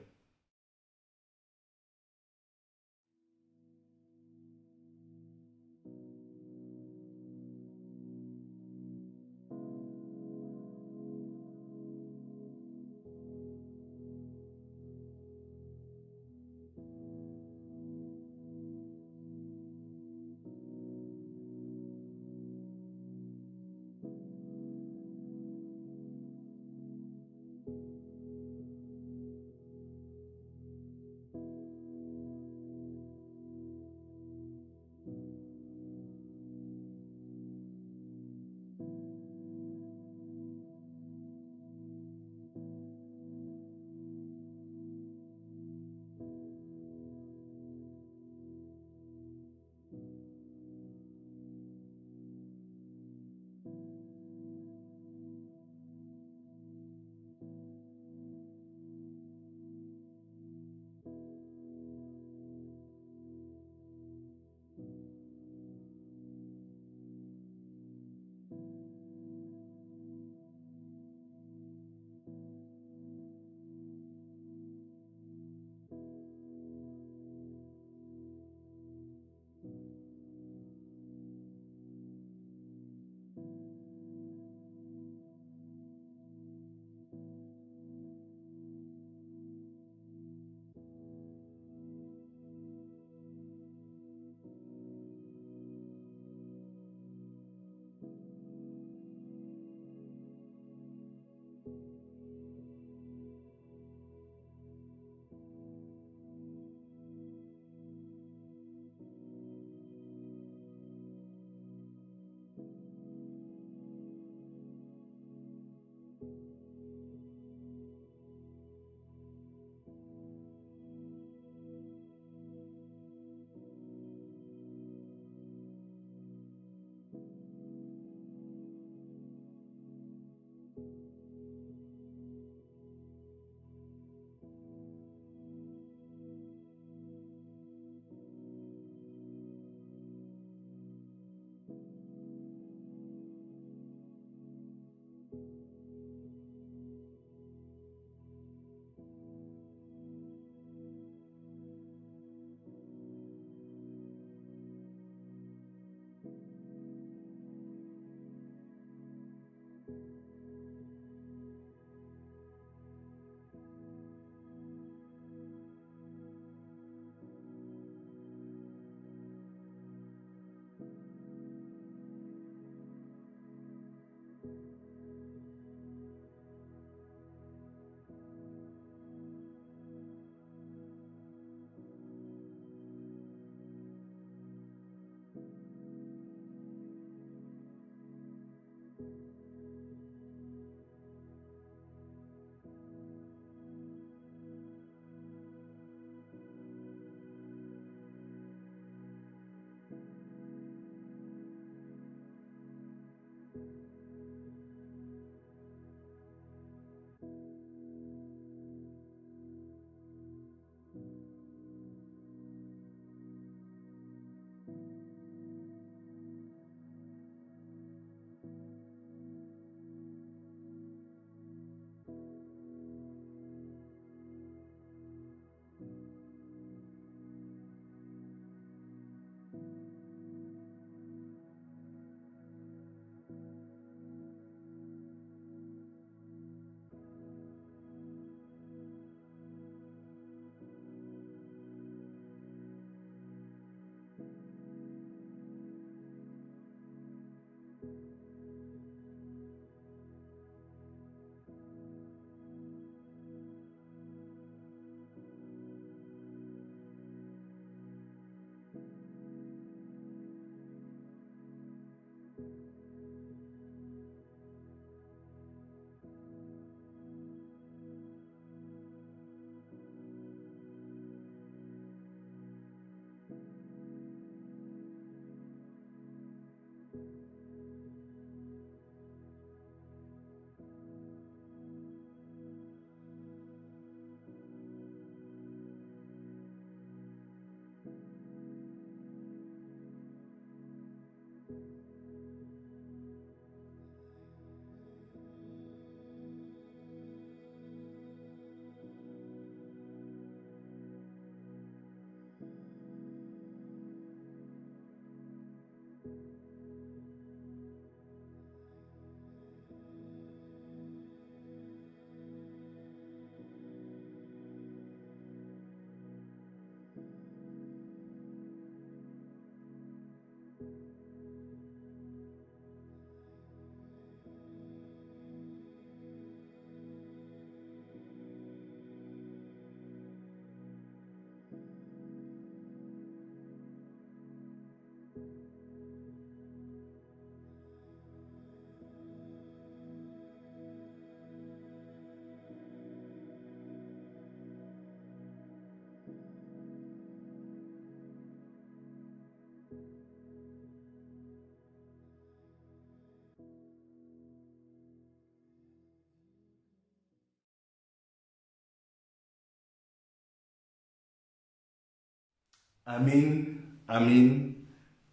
Amin, amin,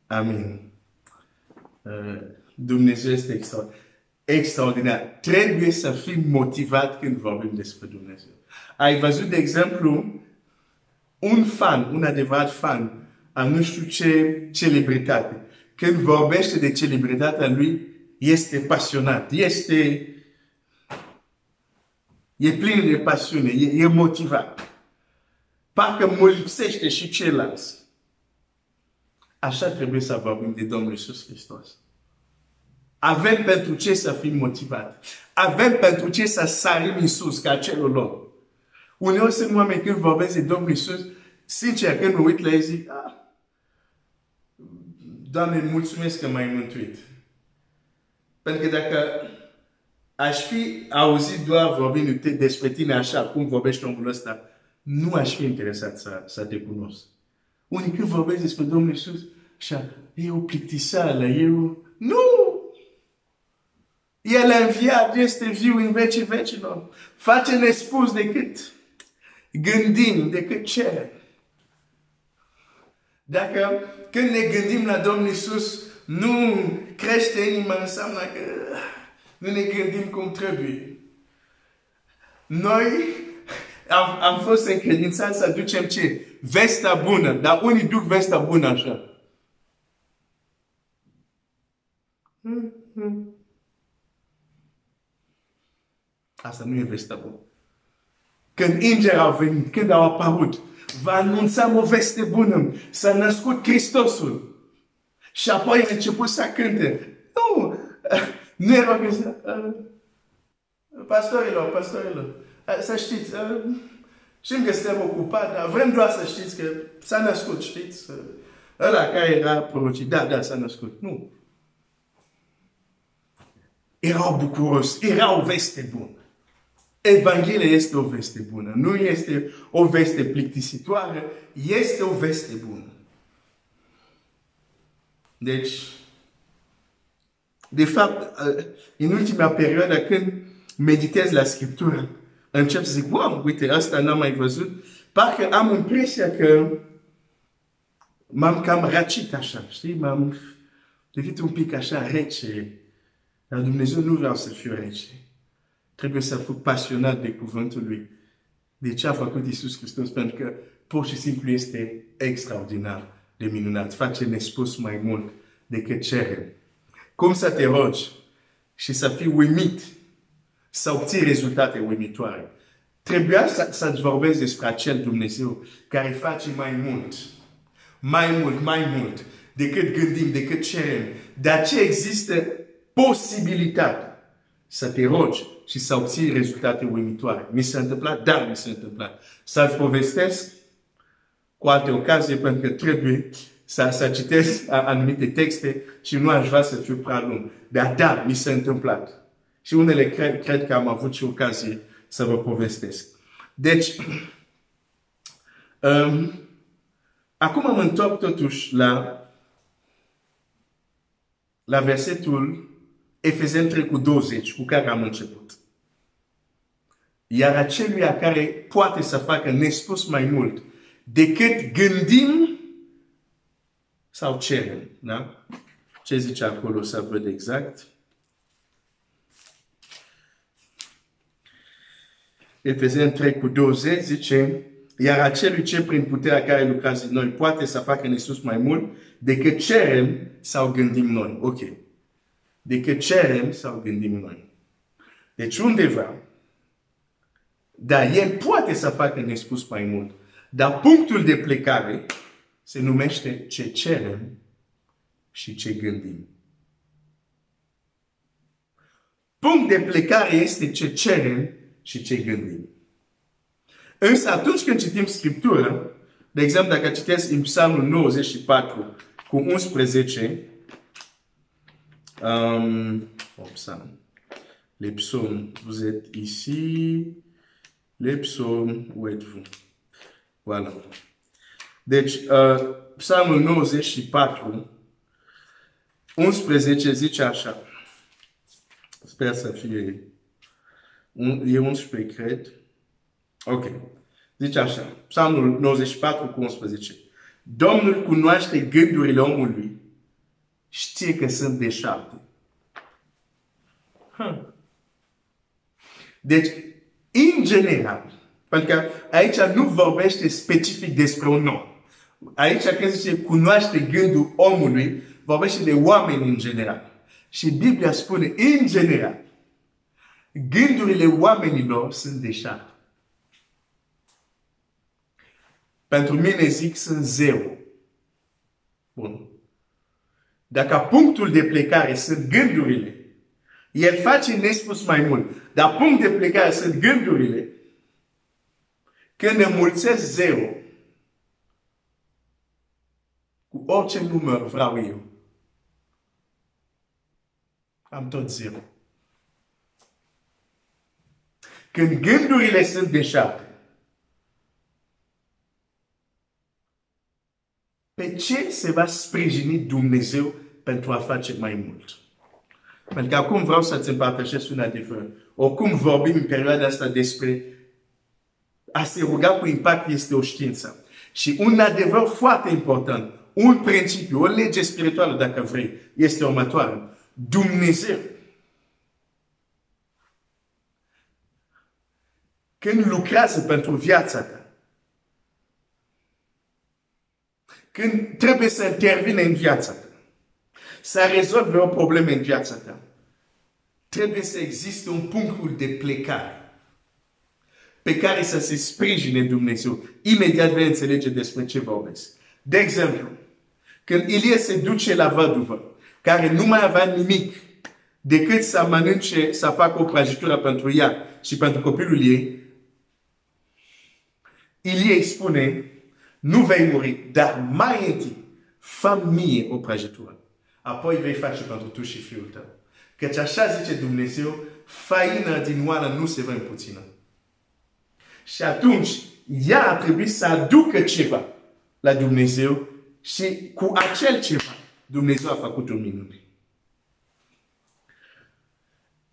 amin. Dumnezeu este extraordinar. Trebuie să fim motivat când vorbim despre Dumnezeu. Ai văzut, de exemplu, un adevărat fan a nu știu ce celebritate. Când vorbește de celebritatea lui, este pasionat, e plin de pasiune, e motivat. Parcă mă lipsește și ceilalți. Așa trebuie să vorbim de Domnul Iisus Hristos. Avem pentru ce să fim motivați. Avem pentru ce să sarim în sus ca celălalt. Uneori sunt oameni când vorbesc de Domnul Iisus, sincer, când mă uit la ei zic, Doamne, mulțumesc că m-ai mântuit. Pentru că dacă aș fi auzit doar vorbind despre tine așa, cum vorbește omul ăsta, nu aș fi interesat să te cunosc. Unii când vorbesc despre Domnul Iisus, așa, e o plictisală, Nu! El a înviat, este viu în vecii vecilor. Face nespus decât gândim, decât cer. Dacă când ne gândim la Domnul Iisus, nu crește inima, înseamnă că nu ne gândim cum trebuie. Noi am fost încredințați să ducem ce? Vestea bună. Dar unii duc vestea bună așa. Asta nu e vestea bună. Când îngeri au venit, când au apărut, va anunța o veste bună. S-a născut Hristosul. Și apoi a început să cânte. Nu era că pastorilor, să știți, știm că suntem ocupați, dar vrem doar să știți că s-a născut, știți? Ăla care era prorocit, da, s-a născut. Nu. Erau bucuros, era o veste bună. Evanghelia este o veste bună. Nu este o veste plictisitoare, este o veste bună. Deci, de fapt, în ultima perioadă, când meditez la Scriptură, încep să zic, wow, uite, asta n-am mai văzut. Parcă am impresia că m-am cam răcit așa, știi? M-am devenit un pic așa rece. Dar Dumnezeu nu vreau să fiu rece. Trebuie să fiu pasionat de cuvântul lui. De ce a făcut Iisus Hristos? Pentru că pur și simplu este extraordinar de minunat. Face nespus mai mult decât cerem. Cum să te rogi și să fii uimit, să obții rezultate uimitoare. Trebuia să-ți vorbesc despre acel Dumnezeu care face mai mult decât gândim, decât cerem. De aceea există posibilitatea să te rogi și să obții rezultate uimitoare. Mi s-a întâmplat? Da, mi s-a întâmplat. Să-ți povestesc cu alte ocazie, pentru că trebuie să citesc anumite texte și nu aș vrea să fiu prea lung. Dar da, mi s-a întâmplat. Și unele cred că am avut și ocazie să vă povestesc. Deci, acum mă întorc totuși la versetul Efeseni 3:20, cu care am început. Iar aceluia care poate să facă nespus mai mult decât gândim sau cerem. Da? Ce zice acolo să văd exact? Efeseni 3:20 zice, iar acelui ce prin puterea care lucrează în noi poate să facă nespus mai mult decât cerem sau gândim noi. Ok. Decât cerem sau gândim noi. Deci undeva, dar el poate să facă nespus mai mult. Dar punctul de plecare se numește ce cerem și ce gândim. Punct de plecare este ce cerem și ce gândim. Însă atunci când citim Scriptura, de exemplu dacă citesc în Psalmul 94 cu 11, les psaumes, vous êtes ici, les psaumes, où êtes-vous? Voilà. Deci, Psalmul 94, 11 zice așa. Sper să fie, e 11, cred. Ok. Zice așa, Psalmul 94 cu 11. Domnul cunoaște gândurile omului, știe că sunt deșarte. Deci, în general, pentru că aici nu vorbește specific despre un om. Aici când zice cunoaște gândul omului, vorbește de oameni în general. Și Biblia spune, în general, gândurile oamenilor sunt deșarte. Pentru mine zic sunt zero. Bun. Dacă punctul de plecare sunt gândurile, el face nespus mai mult. Dar punctul de plecare sunt gândurile, când înmulțesc zero, cu orice număr vreau eu, am tot zero. Când gândurile sunt deșarte, pe ce se va sprijini Dumnezeu pentru a face mai mult? Pentru că acum vreau să-ți împărtășesc un adevăr. Oricum vorbim în perioada asta despre a se ruga cu impact este o știință. Și un adevăr foarte important, un principiu, o lege spirituală, dacă vrei, este următoare. Dumnezeu, când lucrează pentru viața ta, când trebuie să intervine în viața ta, să rezolve o problemă în viața ta, trebuie să existe un punct de plecare pe care să se sprijine Dumnezeu. Imediat vei înțelege despre ce vorbesc. De exemplu, când Ilie se duce la văduvă, care nu mai avea nimic decât să mănânce, să facă o prăjitură pentru ea și pentru copilul ei, Ilie îi spune, nu vei muri, dar mai întâi, fă mie o prăjitură. Apoi vei face pentru tu și fiul tău. Căci așa zice Dumnezeu, faina din oală nu se va împuțina. Și atunci, ea a trebuit să aducă ceva la Dumnezeu și cu acel ceva, Dumnezeu a făcut un minune.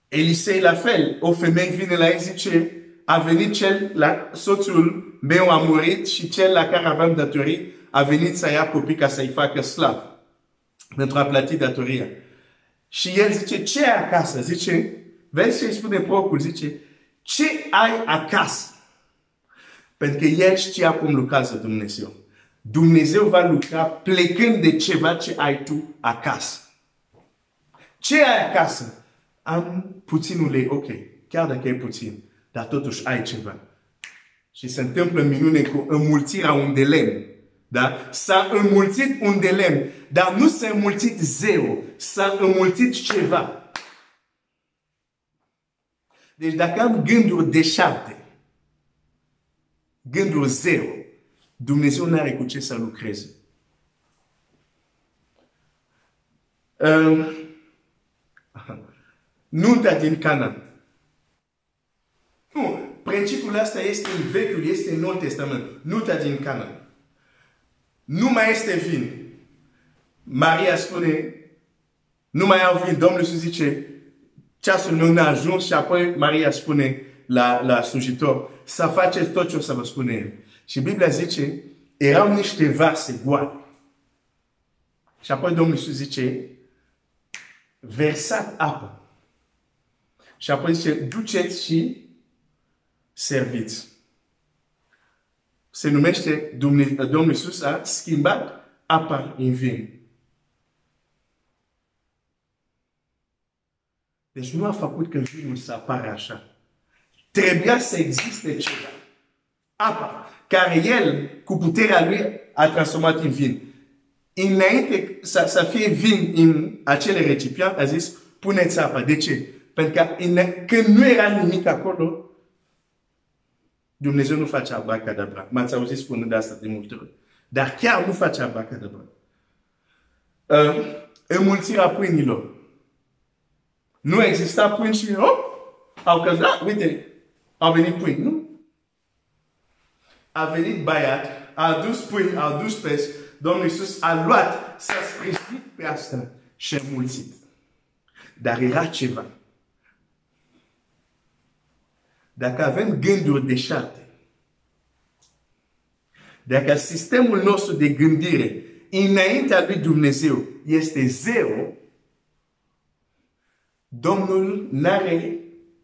Elisei la fel, o femeie vine la el, zice, a venit soțul meu a murit și cel la care aveam datorii a venit să ia copii ca să-i facă slav pentru a plăti datoria. Și el zice, ce ai acasă? Zice, vezi ce îi spune procul? Zice, ce ai acasă? Pentru că el știa cum lucrează Dumnezeu. Dumnezeu va lucra plecând de ceva ce ai tu acasă. Ce ai acasă? Am puțin ulei, ok, chiar dacă e puțin, dar totuși ai ceva. Și se întâmplă minune cu înmulțirea un de lemn. Da? S-a înmulțit un de lemn, dar nu s-a înmulțit zero, s-a înmulțit ceva. Deci dacă am gânduri deșarte, gânduri zero, Dumnezeu nu are cu ce să lucreze. Nunta din Canaan. Nu, principiul ăsta este în Vechiul, este în Noul Testament. Nunta din Canaan. Nu mai este vin. Maria spune, nu mai au vin. Domnul Iisus zice, ceasul meu n-a ajuns și apoi Maria spune la slujitor, să faceți tot ce o să vă spune el. Și Biblia zice, erau niște vase goale. Și apoi Domnul Iisus zice, versat apă. Și apoi zice, duceți și serviți. Se numește, Domnul Iisus a schimbat apa în vin. Deci nu a făcut că vinul să apară așa. Trebuia să existe ceva. Apa, care el, cu puterea lui, a transformat în vin. Înainte să fie vin în acele recipiente, a zis, puneți apa. De ce? Pentru că când nu era nimic acolo, Dumnezeu nu face abracadabra. M-ați auzit spunând de asta de multe ori. Dar chiar nu face abracadabra. Înmulțirea pâinilor. Nu exista pâini și au căzut. Uite, au venit pâini, nu? A venit băiat, a adus pâini, a adus pești. Domnul Iisus a luat, s-a sprijinit pe asta și a mulțit. Dar era ceva. Dacă avem gânduri deșarte, dacă sistemul nostru de gândire înaintea lui Dumnezeu este zero, Domnul n-are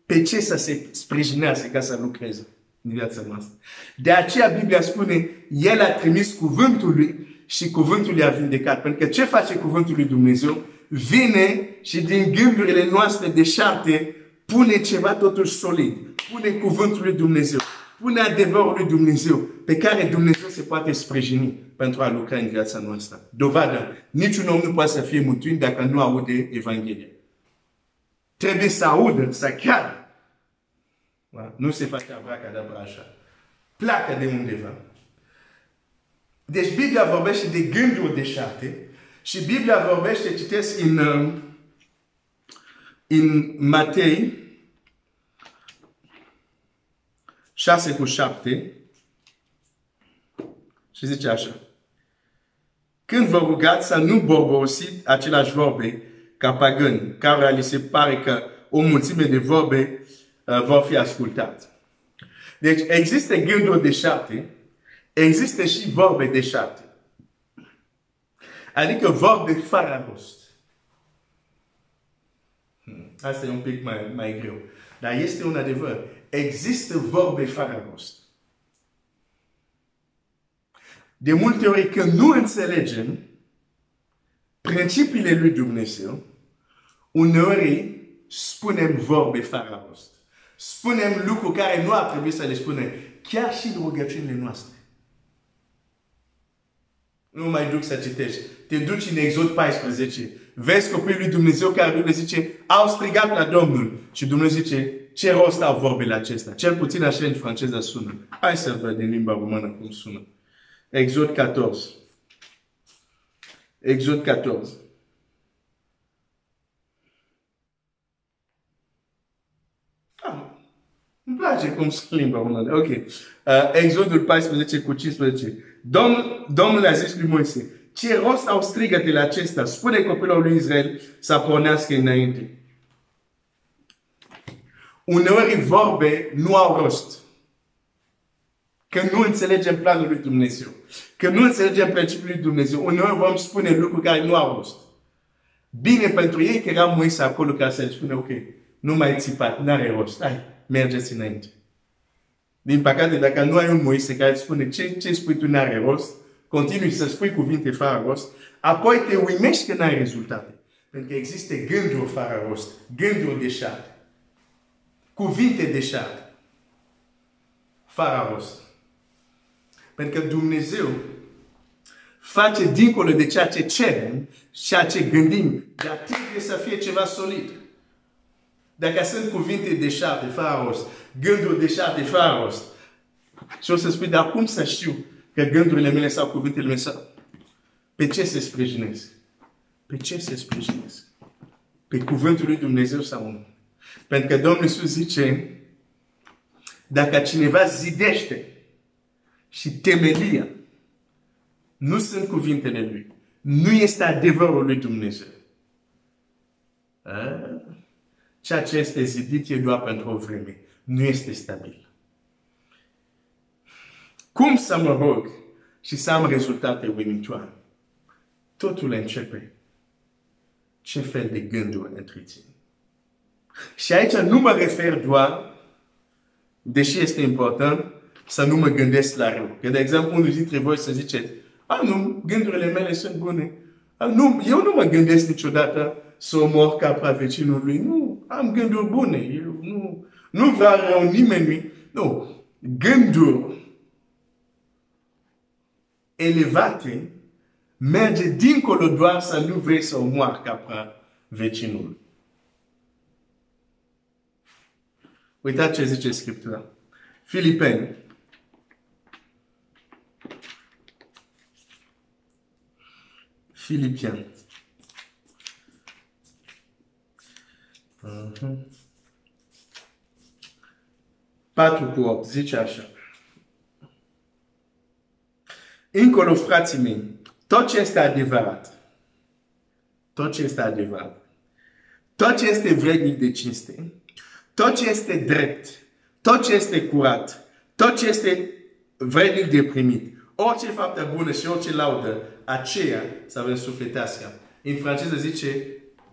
pe ce să se sprijinească ca să lucreze în viața noastră. De aceea Biblia spune, El a trimis cuvântul lui și cuvântul i-a vindecat. Pentru că ce face cuvântul lui Dumnezeu? Vine și din gândurile noastre deșarte pune ceva totuși solid. Pune cuvântul lui Dumnezeu. Pune adevărul lui Dumnezeu pe care Dumnezeu se poate sprijini pentru a lucra în viața noastră. Dovadă, niciun om nu poate să fie mântuit dacă nu aude Evanghelia. Trebuie să audă, să creadă. Nu se face abracadabra așa. Pleacă de undeva. Deci Biblia vorbește de gânduri deșarte și Biblia vorbește, citesc în Matei 6:7 și zice așa. Când vă rugați să nu borborosiți aceleași vorbe ca pagani, care li se pare că o mulțime de vorbe vor fi ascultate. Deci există gânduri deșarte, există și vorbe deșarte. Adică vorbe fără rost. Asta e un pic mai greu. Dar este un adevăr. Există vorbe fără rost. De multe ori când nu înțelegem, Principiile lui Dumnezeu, uneori spunem vorbe fără rost. Spunem lucruri care nu ar trebui să le spunem, chiar și în rugăciunile noastre. Nu mai duc să citești. Te duci în Exod 14. Vezi copiii lui Dumnezeu care Dumnezeu zice, au strigat la Domnul. Și Dumnezeu zice, ce rost au vorbele acestea? Cel puțin așa în franceză sună. Hai să văd în limba română cum sună. Exod 14. Exod 14. Îmi place cum sună limba română. Ok. Exodul 14 cu 15. Domnul a zis lui Moise, ce rost au strigătele acestea? Spune copilul lui Israel să pornească înainte. Uneori vorbe nu au rost. Că nu înțelegem planul lui Dumnezeu. Că nu înțelegem principiul lui Dumnezeu. Uneori vom spune lucruri care nu au rost. Bine pentru ei că era Moise acolo ca să le spune, ok, nu mai țipat, n-are rost. Hai, mergeți înainte. Din păcate, dacă nu ai un Moise care îți spune ce spui tu n-are rost, continui să spui cuvinte fără rost, apoi te uimești că n-ai rezultate. Pentru că există gânduri fără rost, gânduri deșarte, cuvinte deșarte, fără rost. Pentru că Dumnezeu face dincolo de ceea ce cerem, ceea ce gândim, dar trebuie să fie ceva solid. Dacă sunt cuvinte deșarte, fără rost, gânduri deșarte, fără rost, și o să spui, dar cum să știu că gândurile mele sau cuvintele mele sau... Pe ce se sprijinesc? Pe ce se sprijinesc? Pe cuvântul lui Dumnezeu sau nu? Pentru că Domnul Iisus zice, dacă cineva zidește și temelia, nu sunt cuvintele lui, nu este adevărul lui Dumnezeu. Ceea ce este zidit e doar pentru o vreme. Nu este stabil. Cum să mă rog și să am rezultate uimitoare? Totul începe. Ce fel de gânduri întrețin? Și aici nu mă refer doar, deși este important, să nu mă gândesc la rău. Că, de exemplu, unul dintre voi să ziceți, nu, gândurile mele sunt bune. Nu, eu nu mă gândesc niciodată să omor capra vecinului. Nu, am gânduri bune. Eu nu vreau rău nimeni. Nu, gânduri elevate merge dincolo doar să nu vrei să omori capra vecinului. Uitați ce zice Scriptura. Filipeni. Filipieni. 4:8 zice așa. Încolo, frații mei, tot ce este adevărat, tot ce este adevărat, tot ce este vrednic de cinste, tot ce este drept, tot ce este curat, tot ce este vrednic de primit, orice faptă bună și orice laudă, aceea să vă sufletească. În franceză zice,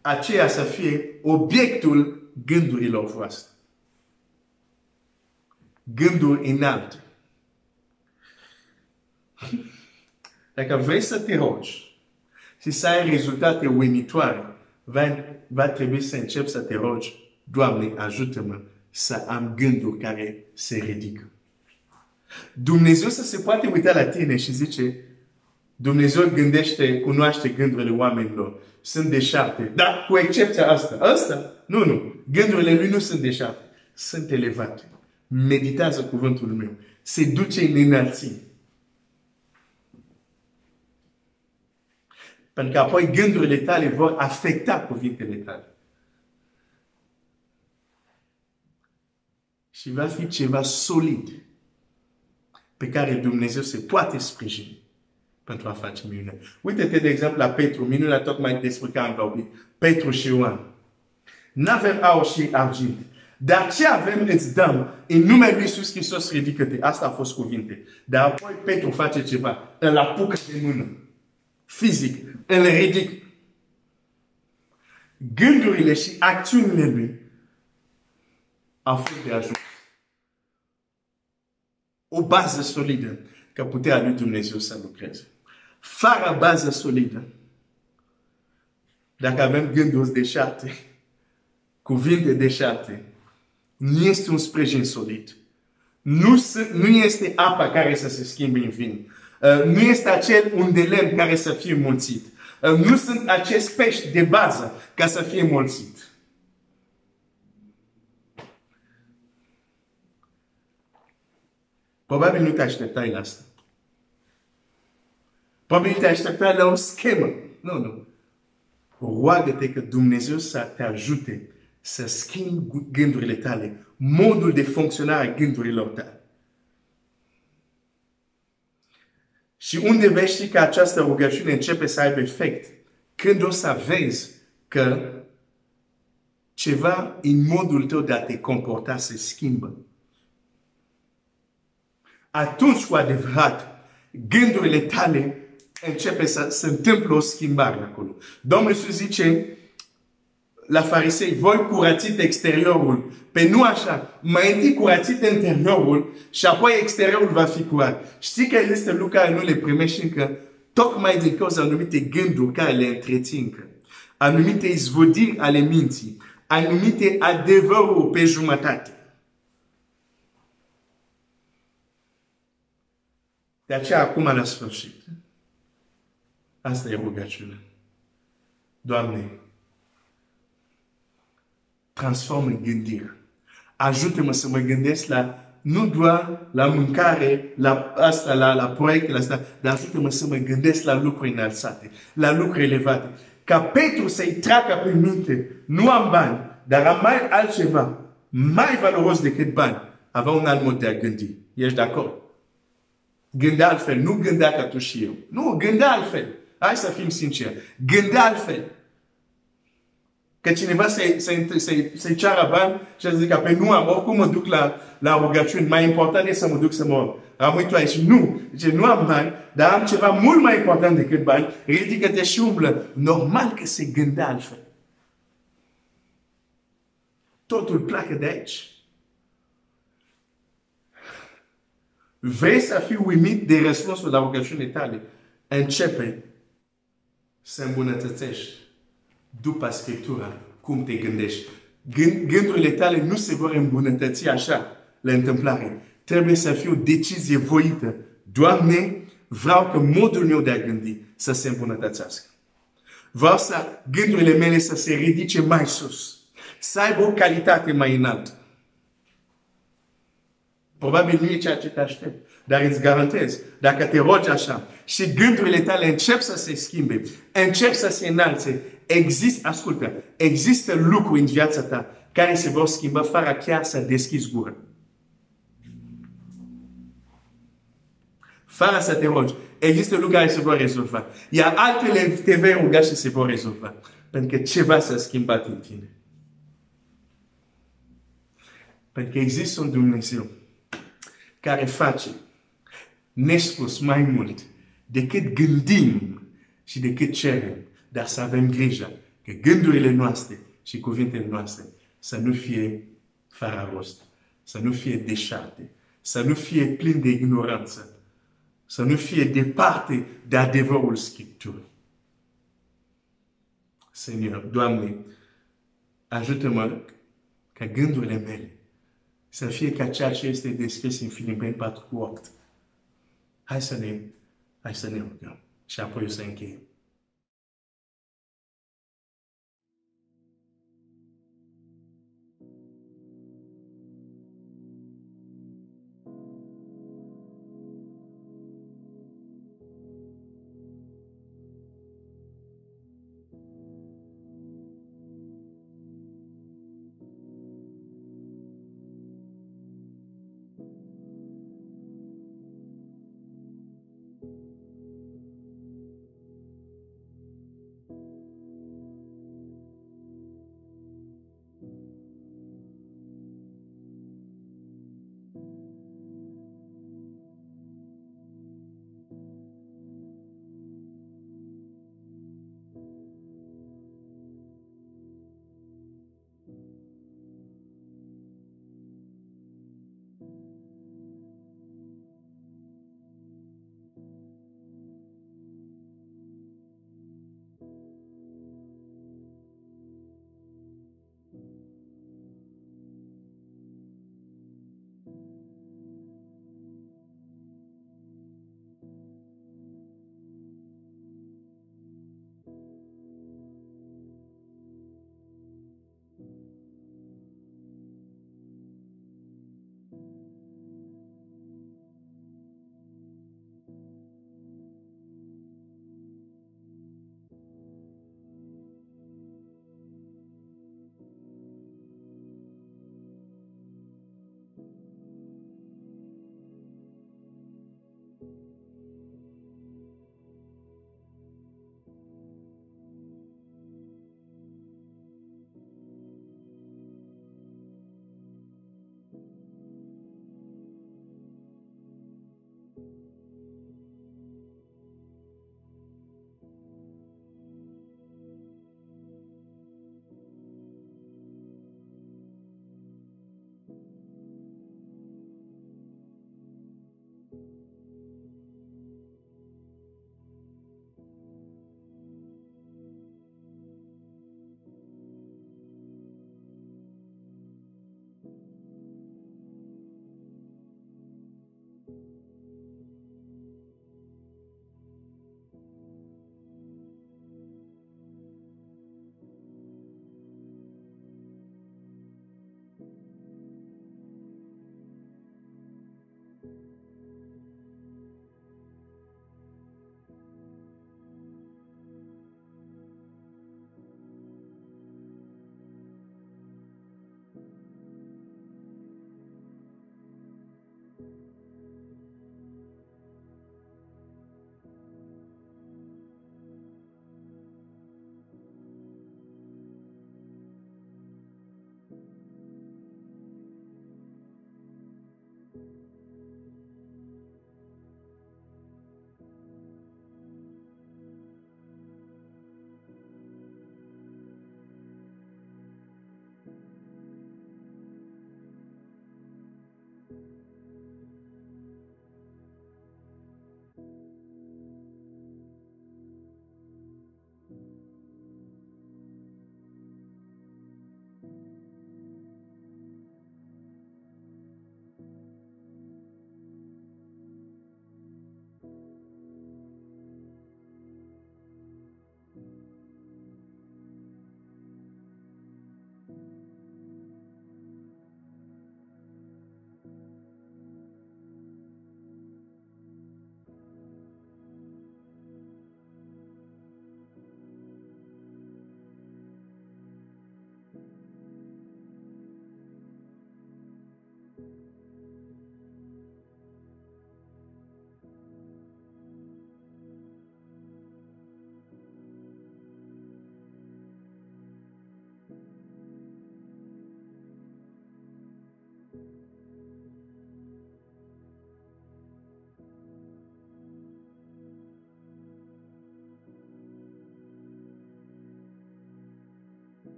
aceea să fie obiectul gândurilor voastre. Gânduri înalte. Dacă vrei să te rogi și să ai rezultate uimitoare, va trebui să începi să te rogi, Doamne, ajută-mă să am gânduri care se ridică. Dumnezeu să se poate uita la tine și zice, Dumnezeu gândește, cunoaște gândurile oamenilor. Sunt deșarte. Dar cu excepția asta. Nu. Gândurile lui nu sunt deșarte. Sunt elevate. Meditează cuvântul meu. Se duce în înălțime. Pentru că apoi gândurile tale vor afecta cuvintele tale. Și va fi ceva solid pe care Dumnezeu se poate sprijini pentru a face minune. Uite-te, de exemplu, la Petru, minunea tocmai despre care am vorbit. Petru și Ioan. N-avem aur și argint, dar ce avem îți dăm. În numele lui Iisus Hristos, ridică-te. Asta a fost cuvinte. Dar apoi Petru face ceva. Îl apucă de mână. Fizic. Îl ridic. Gândurile și acțiunile lui au fost de ajuns. O bază solidă ca puterea lui Dumnezeu să lucreze. Fără bază solidă, dacă avem gânduri deșarte, cuvinte deșarte, nu este un sprijin solid. Nu este apa care să se schimbe în vin. Nu este acel un de lemn care să fie mulțit. Nu sunt acest pești de bază ca să fie mulțit. Probabil nu te așteptai la asta. Probabil te așteptai la o schemă. Nu. Roagă-te că Dumnezeu să te ajute să schimbi gândurile tale, modul de funcționare a gândurilor tale. Și unde vei ști că această rugăciune începe să aibă efect? Când o să vezi că ceva în modul tău de a te comporta se schimbă. Atunci, cu adevărat, gândurile tale începe să se întâmple o schimbare acolo. Domnul Iisus zice la farisei, voi curățiți exteriorul. Pe nu așa, mai întâi curățiți interiorul și apoi exteriorul va fi curat. Știi că există lucruri care nu le primești încă, tocmai din cauza anumite gânduri care le întrețin, anumite izvodiri ale minții, anumite adevăruri pe jumătate. De aceea, acum, la sfârșit, asta e rugăciunea. Doamne, transformă gândirea. Ajută-mă să mă gândesc nu doar la mâncare, la proiectele astea, dar ajută-mă să mă gândesc la lucruri înălțate, la lucruri elevate. Ca Petru să-i treacă pe minte, nu am bani, dar am mai altceva, mai valoros decât bani. Avea un alt mod de a gândi. Ești de acord? Gândea altfel, nu gândea ca tu și eu. Nu, gândea altfel. Hai să fim sinceri. Gândea altfel. Că cineva să-i ceară bani și să zică, pe nu am, oricum mă duc la rugăciuni, mai important e să mă duc să mor. Rămâi tu aici. Nu. Zice, nu am bani, dar am ceva mult mai important decât bani. Ridică-te și umblă. Normal că se gândea altfel. Totul pleacă de aici. Vrei să fii uimit de răspunsul la rugăciune tale? Începe să îmbunătățești după Scriptura cum te gândești. Gândurile tale nu se vor îmbunătăți așa la întâmplare. Trebuie să fie o decizie voită. Doamne, vreau că modul meu de a gândi să se îmbunătățească. Vreau să gândurile mele să se ridice mai sus. Să aibă o calitate mai înaltă. Probabil nu e ceea ce te aștept, dar îți garantez, dacă te rogi așa și gândurile tale încep să se schimbe, încep să se înalțe, există lucruri în viața ta care se vor schimba fără chiar să deschizi gura. Fără să te rogi, există lucruri care se vor rezolva. Iar altele te vei ruga și se vor rezolva. Pentru că ceva s-a schimbat în tine. Pentru că există un Dumnezeu care face nespus mai mult decât gândim și decât cerem, dar să avem grijă că gândurile noastre și cuvintele noastre să nu fie fără rost, să nu fie deșarte, să nu fie plin de ignoranță, să nu fie departe de adevărul Scripturii. Seigneur, Doamne, ajută-mă ca gândurile mele să fie ca ceea ce este descris în Filipeni 4:8. Hai să ne rugăm și apoi o să încheiem.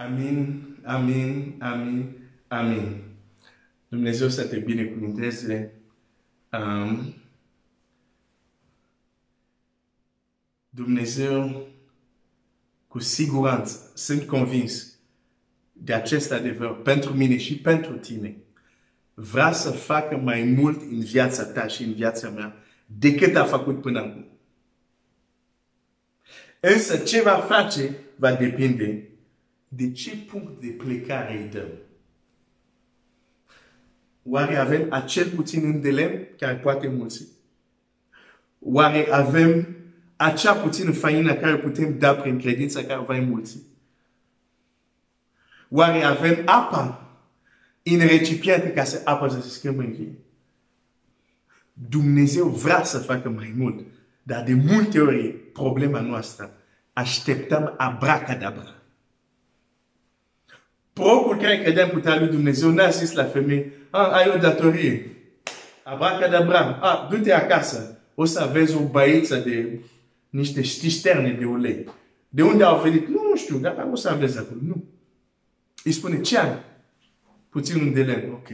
Amin, amin, amin, amin. Dumnezeu să te binecuvânteze. Dumnezeu, cu siguranță, sunt convins de acest adevăr pentru mine și pentru tine. Vrea să facă mai mult în viața ta și în viața mea decât a făcut până acum. Însă ce va face va depinde de ce punct de plecare îi dăm. Oare avem acel puțin îndelem care poate mulți? Oare avem acea puțină faină care putem da prin credința care va înmulți? Oare avem apa în recipiente ca să apa să se schimbe în vin? Dumnezeu vrea să facă mai mult, dar de multe ori problema noastră așteptăm abracadabra. Procul care credeam putea lui Dumnezeu n-a zis la femeie, ai o datorie, abracadabra, du-te acasă, o să aveți o băiță de niște șterne de ulei. De unde au venit? Nu știu, dar o să aveți acolo. Nu. Îi spune, ce ai? Puțin un de lemn, ok.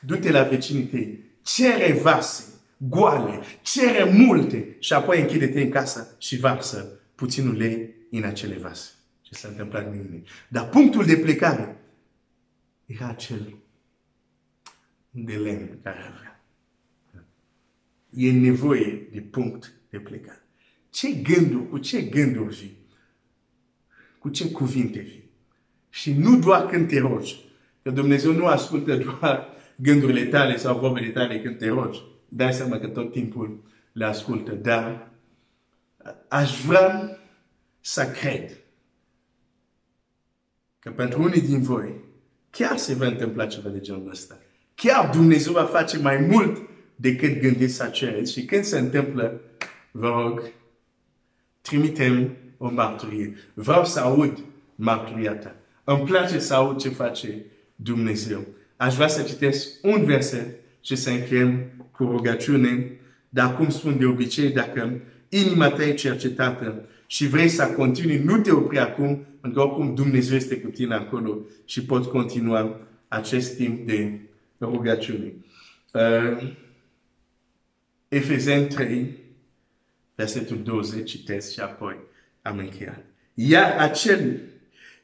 Du-te la vecinii tăi, cere vase, goale, cere multe și apoi închide-te în casă și varsă puțin ulei în acele vase. Ce s-a întâmplat în mine. Dar punctul de plecare era acel de lemn care avea. E nevoie de punct de plecare. Cu ce gânduri vii? Cu ce cuvinte vii? Și nu doar când te rogi. Că Dumnezeu nu ascultă doar gândurile tale sau vorbele tale când te rogi. Dai seama că tot timpul le ascultă. Dar aș vrea să cred că pentru unii din voi chiar se va întâmpla ceva de genul ăsta. Chiar Dumnezeu va face mai mult decât gândiți să cereți. Și când se întâmplă, vă rog, trimitem o mărturie. Vreau să aud mărturia ta. Îmi place să aud ce face Dumnezeu. Aș vrea să citesc un verset și să încheiem cu rugăciune. Dar cum spun de obicei, dacă inima ta e cercetată și vrei să continui, nu te opri acum, pentru că oricum Dumnezeu este cu tine acolo și poți continua acest timp de rugăciune. Efeseni 3, versetul 20, citesc și apoi am încheiat. Iar acel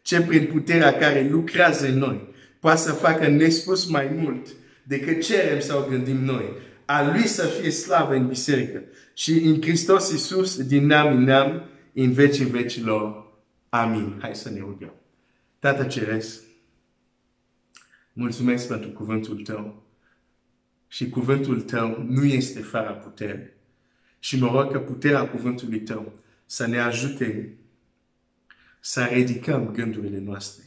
ce prin puterea care lucrează în noi poate să facă nespus mai mult decât cerem sau gândim noi. A lui să fie slavă în biserică și în Hristos Iisus din neam în neam, în vecii vecilor. Amin. Hai să ne rugăm. Tată Ceresc, mulțumesc pentru cuvântul Tău. Și cuvântul Tău nu este fără putere. Și mă rog că puterea cuvântului Tău să ne ajute să ridicăm gândurile noastre.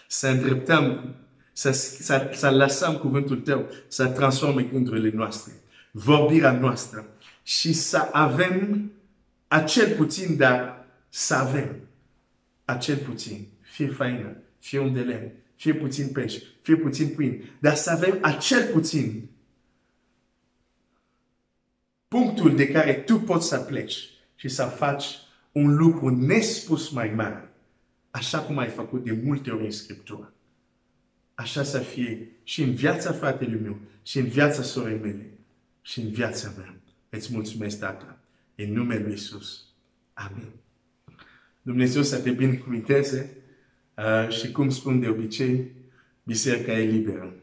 Să îndreptăm, să lăsăm cuvântul Tău să transforme gândurile noastre, vorbirea noastră și să avem acel puțin, dar să avem acel puțin, fie faină, fie un de lemn, fie puțin pește, fie puțin pâine, dar să avem acel puțin, punctul de care tu poți să pleci și să faci un lucru nespus mai mare, așa cum ai făcut de multe ori în Scriptură. Așa să fie și în viața fratelui meu, și în viața sorei mele, și în viața mea. Îți mulțumesc, Tată, în numele Lui Iisus. Amin. Dumnezeu să te binecuvânteze și cum spun de obicei, biserica e liberă.